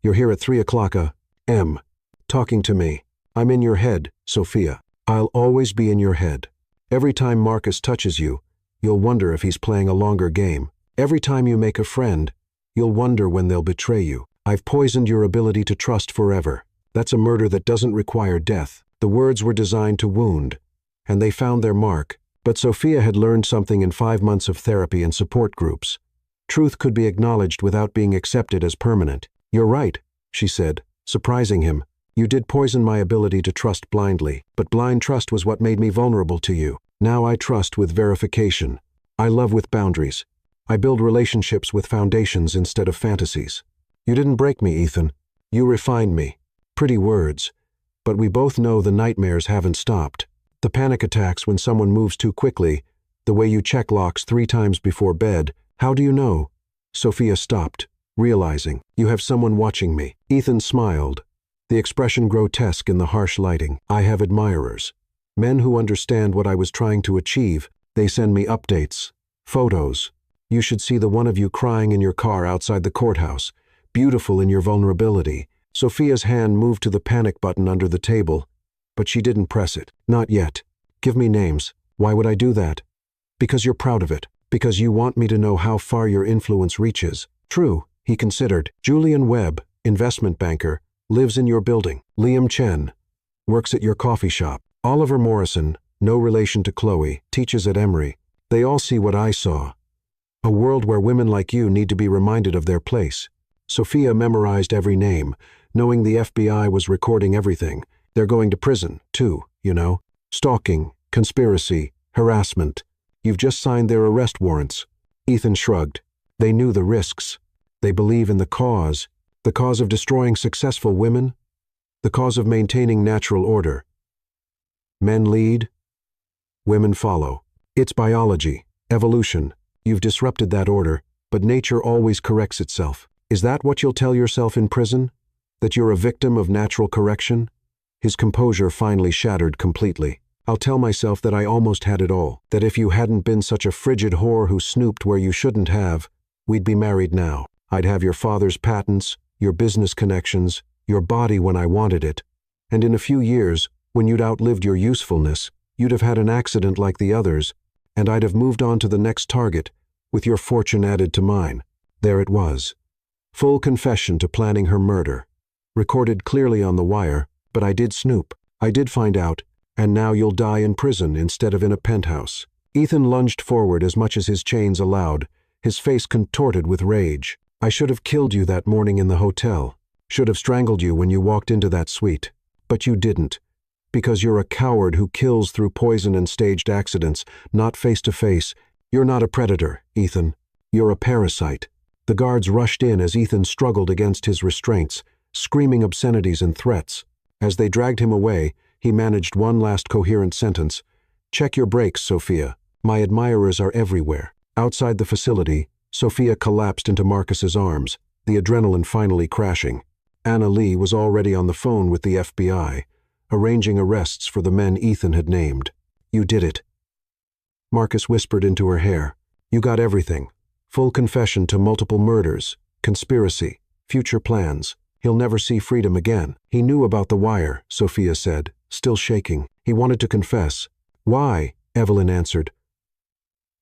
You're here at 3 o'clock a.m. talking to me. I'm in your head, Sophia. I'll always be in your head. Every time Marcus touches you, you'll wonder if he's playing a longer game. Every time you make a friend, you'll wonder when they'll betray you. I've poisoned your ability to trust forever. That's a murder that doesn't require death. The words were designed to wound, and they found their mark. But Sophia had learned something in 5 months of therapy and support groups. Truth could be acknowledged without being accepted as permanent. You're right, she said, surprising him. You did poison my ability to trust blindly, but blind trust was what made me vulnerable to you. Now I trust with verification. I love with boundaries. I build relationships with foundations instead of fantasies. You didn't break me, Ethan. You refined me. Pretty words. But we both know the nightmares haven't stopped. The panic attacks when someone moves too quickly, the way you check locks 3 times before bed. How do you know? Sophia stopped, realizing, you have someone watching me. Ethan smiled, the expression grotesque in the harsh lighting. I have admirers. Men who understand what I was trying to achieve. They send me updates, photos. You should see the one of you crying in your car outside the courthouse, beautiful in your vulnerability. Sophia's hand moved to the panic button under the table, but she didn't press it. Not yet. Give me names. Why would I do that? Because you're proud of it. Because you want me to know how far your influence reaches. True, he considered. Julian Webb, investment banker, lives in your building. Liam Chen works at your coffee shop. Oliver Morrison, no relation to Chloe, teaches at Emory. They all see what I saw. A world where women like you need to be reminded of their place. Sophia memorized every name, knowing the FBI was recording everything. They're going to prison, too, you know. Stalking, conspiracy, harassment. You've just signed their arrest warrants. Ethan shrugged. They knew the risks. They believe in the cause of destroying successful women, the cause of maintaining natural order. Men lead, women follow. It's biology, evolution. You've disrupted that order, but nature always corrects itself. Is that what you'll tell yourself in prison? That you're a victim of natural correction? His composure finally shattered completely. I'll tell myself that I almost had it all, that if you hadn't been such a frigid whore who snooped where you shouldn't have, we'd be married now. I'd have your father's patents, your business connections, your body when I wanted it. And in a few years, when you'd outlived your usefulness, you'd have had an accident like the others, and I'd have moved on to the next target, with your fortune added to mine. There it was. Full confession to planning her murder. Recorded clearly on the wire, but I did snoop. I did find out, and now you'll die in prison instead of in a penthouse. Ethan lunged forward as much as his chains allowed, his face contorted with rage. I should have killed you that morning in the hotel. Should have strangled you when you walked into that suite. But you didn't. Because you're a coward who kills through poison and staged accidents, not face to face. You're not a predator, Ethan. You're a parasite. The guards rushed in as Ethan struggled against his restraints, screaming obscenities and threats. As they dragged him away, he managed one last coherent sentence. Check your brakes, Sophia. My admirers are everywhere. Outside the facility, Sophia collapsed into Marcus's arms, the adrenaline finally crashing. Anna Lee was already on the phone with the FBI, arranging arrests for the men Ethan had named. You did it. Marcus whispered into her hair. You got everything. Full confession to multiple murders, conspiracy, future plans. He'll never see freedom again. He knew about the wire, Sophia said, still shaking. He wanted to confess. Why? Evelyn answered,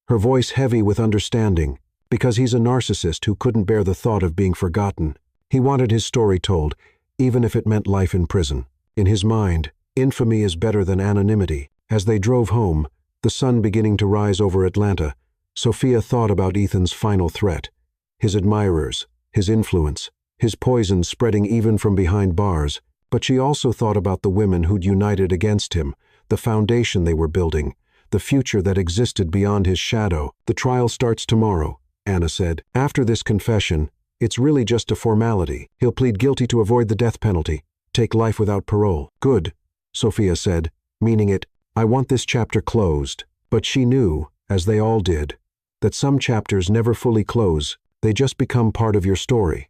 her voice heavy with understanding. Because he's a narcissist who couldn't bear the thought of being forgotten. He wanted his story told, even if it meant life in prison. In his mind, infamy is better than anonymity. As they drove home, the sun beginning to rise over Atlanta, Sophia thought about Ethan's final threat. His admirers, his influence, his poison spreading even from behind bars. But she also thought about the women who'd united against him, the foundation they were building, the future that existed beyond his shadow. The trial starts tomorrow, Anna said. After this confession, it's really just a formality. He'll plead guilty to avoid the death penalty, take life without parole. Good, Sophia said, meaning it. I want this chapter closed. But she knew, as they all did, that some chapters never fully close. They just become part of your story.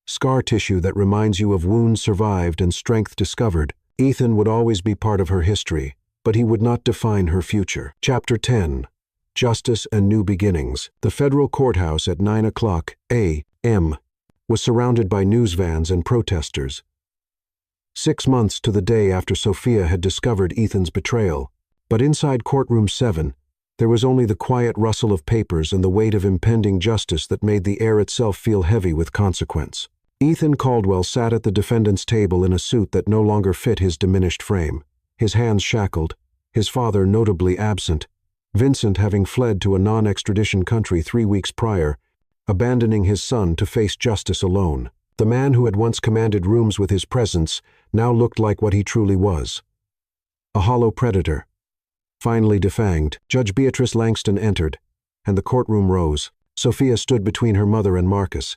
Scar tissue that reminds you of wounds survived and strength discovered. Ethan would always be part of her history, but he would not define her future. Chapter 10. Justice and New Beginnings. The federal courthouse at 9:00 a.m. was surrounded by news vans and protesters. 6 months to the day after Sophia had discovered Ethan's betrayal. But inside courtroom 7, there was only the quiet rustle of papers and the weight of impending justice that made the air itself feel heavy with consequence. Ethan Caldwell sat at the defendant's table in a suit that no longer fit his diminished frame, his hands shackled, his father notably absent, Vincent having fled to a non-extradition country 3 weeks prior, abandoning his son to face justice alone. The man who had once commanded rooms with his presence now looked like what he truly was: a hollow predator. Finally defanged, Judge Beatrice Langston entered, and the courtroom rose. Sophia stood between her mother and Marcus,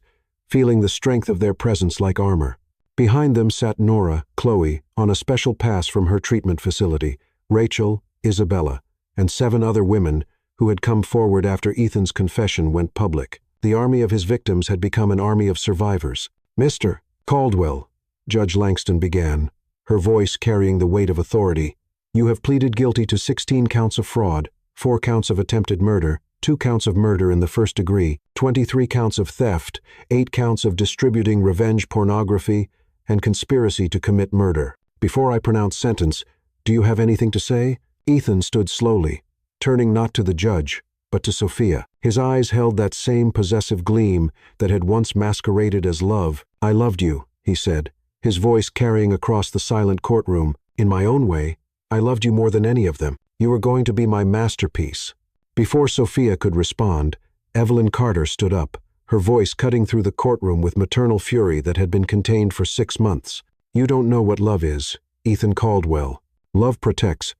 feeling the strength of their presence like armor. Behind them sat Nora, Chloe, on a special pass from her treatment facility, Rachel, Isabella, and 7 other women who had come forward after Ethan's confession went public. The army of his victims had become an army of survivors. "Mr. Caldwell," Judge Langston began, her voice carrying the weight of authority, "you have pleaded guilty to 16 counts of fraud, 4 counts of attempted murder, 2 counts of murder in the first degree, 23 counts of theft, 8 counts of distributing revenge pornography, and conspiracy to commit murder. Before I pronounce sentence, do you have anything to say?" Ethan stood slowly, turning not to the judge, but to Sophia. His eyes held that same possessive gleam that had once masqueraded as love. "I loved you," he said, his voice carrying across the silent courtroom. "In my own way, I loved you more than any of them. You were going to be my masterpiece." Before Sophia could respond, Evelyn Carter stood up, her voice cutting through the courtroom with maternal fury that had been contained for 6 months. "You don't know what love is, Ethan Caldwell. Love protects.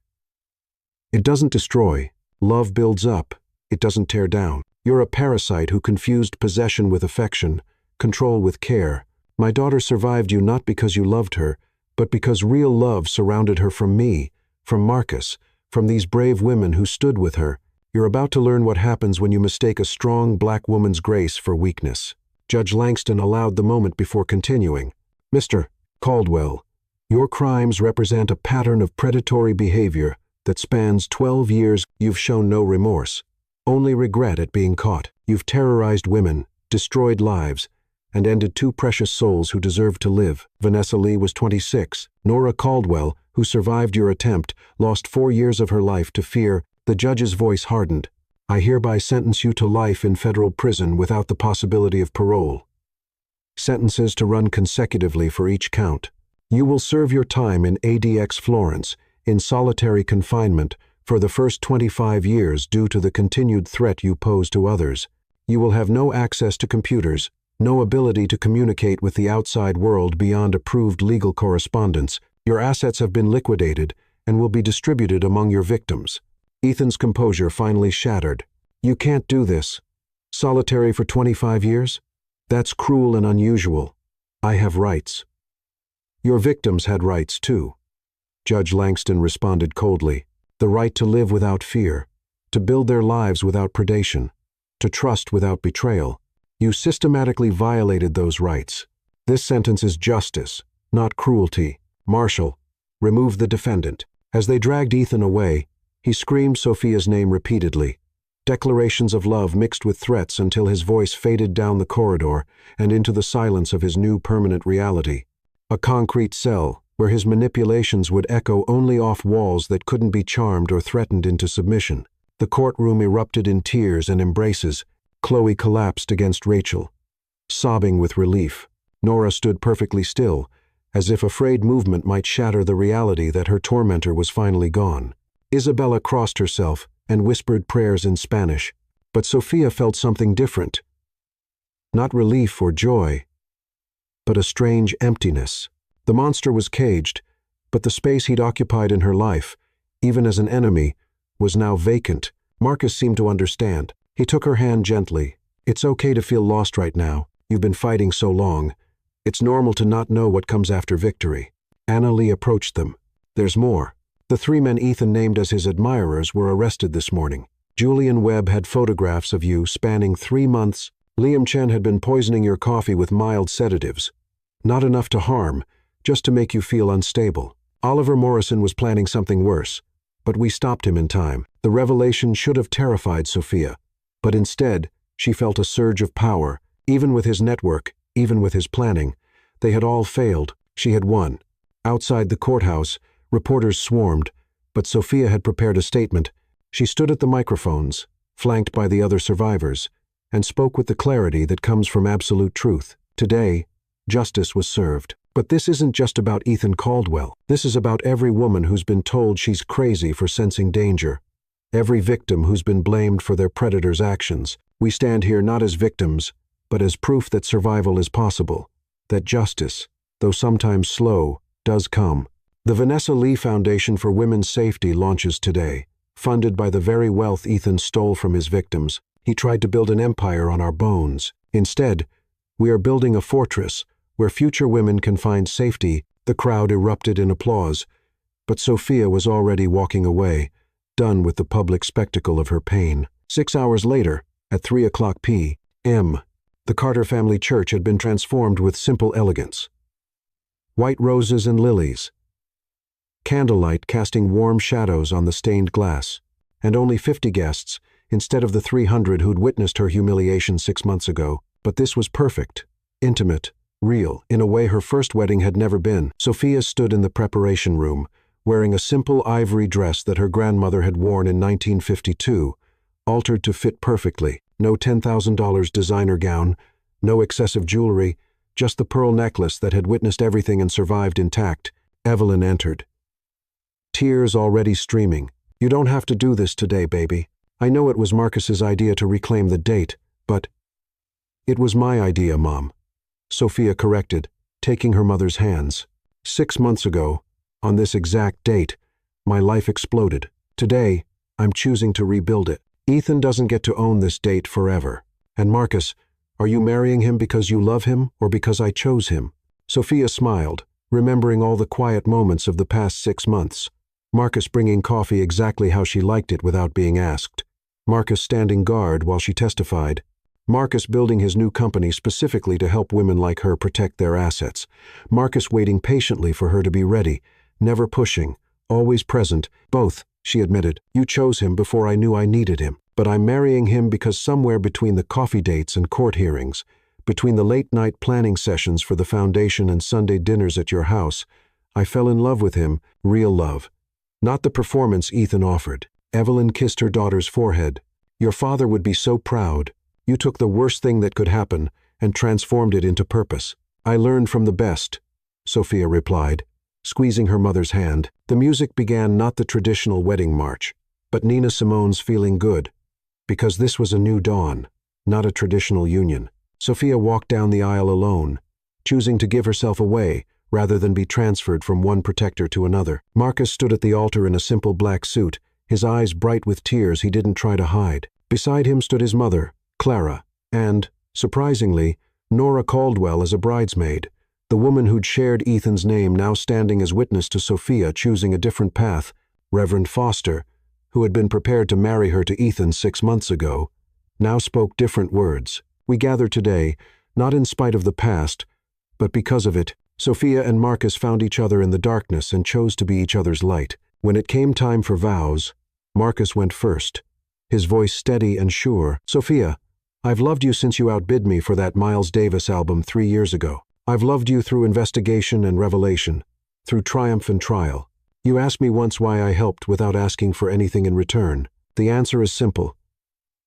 It doesn't destroy. Love builds up. It doesn't tear down. You're a parasite who confused possession with affection, control with care. My daughter survived you not because you loved her, but because real love surrounded her from me, from Marcus, from these brave women who stood with her. You're about to learn what happens when you mistake a strong black woman's grace for weakness." Judge Langston allowed the moment before continuing. "Mr. Caldwell, your crimes represent a pattern of predatory behavior that spans 12 years. You've shown no remorse, only regret at being caught. You've terrorized women, destroyed lives, and ended 2 precious souls who deserved to live. Vanessa Lee was 26. Nora Caldwell, who survived your attempt, lost 4 years of her life to fear." The judge's voice hardened. "I hereby sentence you to life in federal prison without the possibility of parole. Sentences to run consecutively for each count. You will serve your time in ADX Florence, in solitary confinement, for the first 25 years due to the continued threat you pose to others. You will have no access to computers, no ability to communicate with the outside world beyond approved legal correspondence. Your assets have been liquidated and will be distributed among your victims." Ethan's composure finally shattered. "You can't do this. Solitary for 25 years? That's cruel and unusual. I have rights." "Your victims had rights too," Judge Langston responded coldly. "The right to live without fear, to build their lives without predation, to trust without betrayal. You systematically violated those rights. This sentence is justice, not cruelty. Marshal, remove the defendant." As they dragged Ethan away, he screamed Sophia's name repeatedly, declarations of love mixed with threats until his voice faded down the corridor and into the silence of his new permanent reality. A concrete cell, where his manipulations would echo only off walls that couldn't be charmed or threatened into submission. The courtroom erupted in tears and embraces. Chloe collapsed against Rachel, sobbing with relief. Nora stood perfectly still, as if afraid movement might shatter the reality that her tormentor was finally gone. Isabella crossed herself and whispered prayers in Spanish, but Sophia felt something different. Not relief or joy, but a strange emptiness. The monster was caged, but the space he'd occupied in her life, even as an enemy, was now vacant. Marcus seemed to understand. He took her hand gently. "It's okay to feel lost right now. You've been fighting so long. It's normal to not know what comes after victory." Anna Lee approached them. "There's more." The 3 men Ethan named as his admirers were arrested this morning. Julian Webb had photographs of you spanning 3 months. Liam Chen had been poisoning your coffee with mild sedatives. Not enough to harm, just to make you feel unstable. Oliver Morrison was planning something worse, but we stopped him in time. The revelation should have terrified Sophia, but instead, she felt a surge of power. Even with his network, even with his planning, they had all failed. She had won. Outside the courthouse, reporters swarmed, but Sophia had prepared a statement. She stood at the microphones, flanked by the other survivors, and spoke with the clarity that comes from absolute truth. Today, justice was served. But this isn't just about Ethan Caldwell. This is about every woman who's been told she's crazy for sensing danger. Every victim who's been blamed for their predator's actions. We stand here not as victims, but as proof that survival is possible. That justice, though sometimes slow, does come. The Vanessa Lee Foundation for Women's Safety launches today. Funded by the very wealth Ethan stole from his victims, he tried to build an empire on our bones. Instead, we are building a fortress where future women can find safety. The crowd erupted in applause, but Sophia was already walking away, done with the public spectacle of her pain. 6 hours later, at 3:00 p.m., the Carter family church had been transformed with simple elegance. White roses and lilies, candlelight casting warm shadows on the stained glass, and only 50 guests, instead of the 300 who'd witnessed her humiliation 6 months ago. But this was perfect, intimate, real, in a way her first wedding had never been. Sophia stood in the preparation room, wearing a simple ivory dress that her grandmother had worn in 1952, altered to fit perfectly. No $10,000 designer gown, no excessive jewelry, just the pearl necklace that had witnessed everything and survived intact. Evelyn entered, tears already streaming. "You don't have to do this today, baby. I know it was Marcus's idea to reclaim the date, but—" "It was my idea, Mom," Sophia corrected, taking her mother's hands. 6 months ago, on this exact date, my life exploded. Today, I'm choosing to rebuild it. Ethan doesn't get to own this date forever. And Marcus, are you marrying him because you love him or because I chose him?" Sophia smiled, remembering all the quiet moments of the past 6 months. Marcus bringing coffee exactly how she liked it without being asked. Marcus standing guard while she testified. Marcus building his new company specifically to help women like her protect their assets. Marcus waiting patiently for her to be ready, never pushing, always present. "Both," she admitted. "You chose him before I knew I needed him. But I'm marrying him because somewhere between the coffee dates and court hearings, between the late-night planning sessions for the foundation and Sunday dinners at your house, I fell in love with him, real love. Not the performance Ethan offered." Evelyn kissed her daughter's forehead. "Your father would be so proud. You took the worst thing that could happen and transformed it into purpose." "I learned from the best," Sophia replied, squeezing her mother's hand. The music began, not the traditional wedding march, but Nina Simone's Feeling Good, because this was a new dawn, not a traditional union. Sophia walked down the aisle alone, choosing to give herself away rather than be transferred from one protector to another. Marcus stood at the altar in a simple black suit, his eyes bright with tears he didn't try to hide. Beside him stood his mother, Clara, and, surprisingly, Nora Caldwell as a bridesmaid, the woman who'd shared Ethan's name now standing as witness to Sophia choosing a different path. Reverend Foster, who had been prepared to marry her to Ethan 6 months ago, now spoke different words. "We gather today, not in spite of the past, but because of it." Sophia and Marcus found each other in the darkness and chose to be each other's light. When it came time for vows, Marcus went first, his voice steady and sure. "Sophia, I've loved you since you outbid me for that Miles Davis album 3 years ago. I've loved you through investigation and revelation, through triumph and trial. You asked me once why I helped without asking for anything in return. The answer is simple.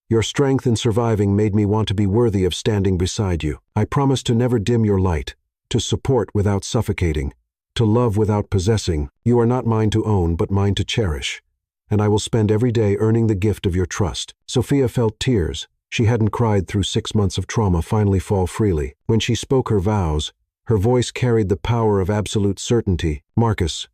Your strength in surviving made me want to be worthy of standing beside you. I promise to never dim your light, to support without suffocating, to love without possessing. You are not mine to own, but mine to cherish. And I will spend every day earning the gift of your trust." Sophia felt tears she hadn't cried through 6 months of trauma finally fall freely. When she spoke her vows, her voice carried the power of absolute certainty. "Marcus,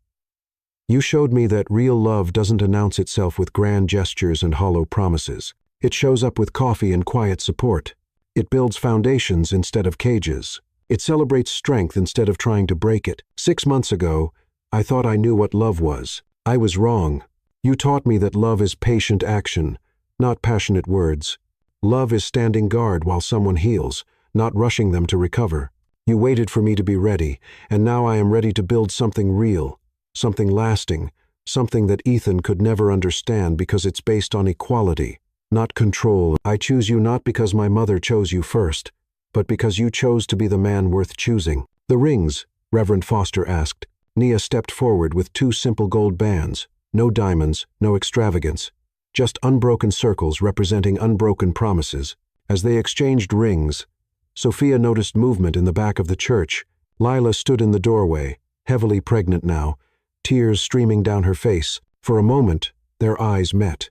you showed me that real love doesn't announce itself with grand gestures and hollow promises. It shows up with coffee and quiet support. It builds foundations instead of cages. It celebrates strength instead of trying to break it. 6 months ago, I thought I knew what love was. I was wrong. You taught me that love is patient action, not passionate words. Love is standing guard while someone heals, not rushing them to recover. You waited for me to be ready, and now I am ready to build something real, something lasting, something that Ethan could never understand because it's based on equality, not control. I choose you not because my mother chose you first, but because you chose to be the man worth choosing." "The rings?" Reverend Foster asked, Nia stepped forward with 2 simple gold bands, no diamonds, no extravagance, just unbroken circles representing unbroken promises. As they exchanged rings, Sophia noticed movement in the back of the church. Lila stood in the doorway, heavily pregnant now, tears streaming down her face. For a moment, their eyes met.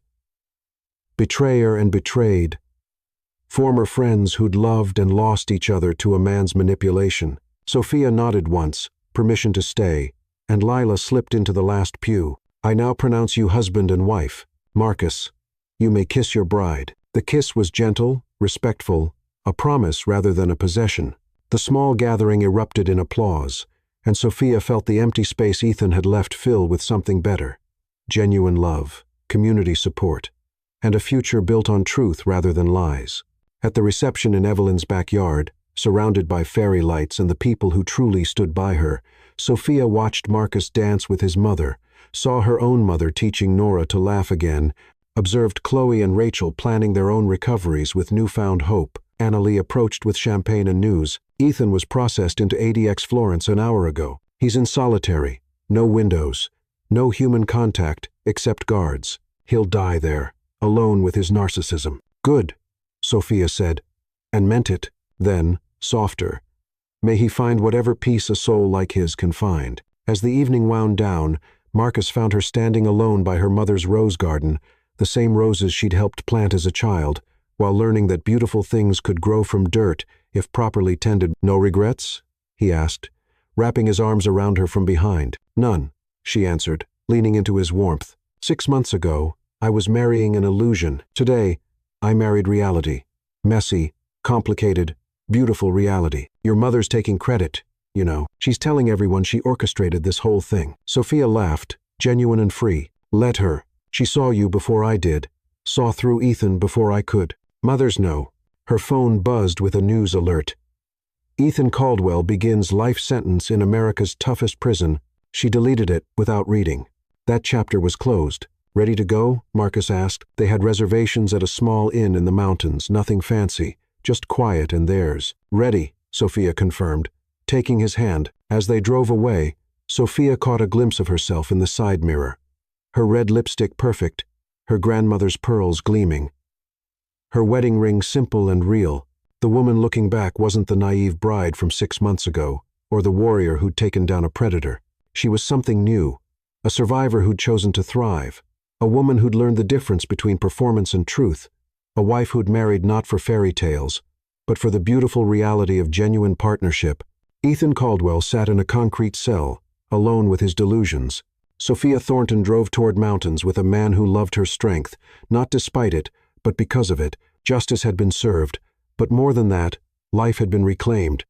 Betrayer and betrayed. Former friends who'd loved and lost each other to a man's manipulation. Sophia nodded once, permission to stay, and Lila slipped into the last pew. "I now pronounce you husband and wife. Marcus, you may kiss your bride." The kiss was gentle, respectful, a promise rather than a possession. The small gathering erupted in applause, and Sophia felt the empty space Ethan had left fill with something better. Genuine love, community support, and a future built on truth rather than lies. At the reception in Evelyn's backyard, surrounded by fairy lights and the people who truly stood by her, Sophia watched Marcus dance with his mother, saw her own mother teaching Nora to laugh again, observed Chloe and Rachel planning their own recoveries with newfound hope. Annalie approached with champagne and news. "Ethan was processed into ADX Florence an hour ago. He's in solitary, no windows, no human contact except guards. He'll die there, alone with his narcissism." "Good," Sophia said, and meant it. Then, softer, "May he find whatever peace a soul like his can find." As the evening wound down, Marcus found her standing alone by her mother's rose garden, the same roses she'd helped plant as a child, while learning that beautiful things could grow from dirt if properly tended. "No regrets?" he asked, wrapping his arms around her from behind. "None," she answered, leaning into his warmth. "6 months ago, I was marrying an illusion. Today, I married reality. Messy, complicated, beautiful reality. Your mother's taking credit, you know. She's telling everyone she orchestrated this whole thing." Sophia laughed, genuine and free. "Let her. She saw you before I did, saw through Ethan before I could. Mothers know." Her phone buzzed with a news alert. "Ethan Caldwell begins life sentence in America's toughest prison." She deleted it without reading. That chapter was closed. "Ready to go?" Marcus asked. They had reservations at a small inn in the mountains, nothing fancy, just quiet and theirs. "Ready," Sophia confirmed, taking his hand. As they drove away, Sophia caught a glimpse of herself in the side mirror. Her red lipstick perfect, her grandmother's pearls gleaming. Her wedding ring simple and real. The woman looking back wasn't the naive bride from 6 months ago, or the warrior who'd taken down a predator. She was something new, a survivor who'd chosen to thrive, a woman who'd learned the difference between performance and truth, a wife who'd married not for fairy tales, but for the beautiful reality of genuine partnership. Ethan Caldwell sat in a concrete cell, alone with his delusions. Sophia Thornton drove toward mountains with a man who loved her strength, not despite it, but because of it. Justice had been served, but more than that, life had been reclaimed.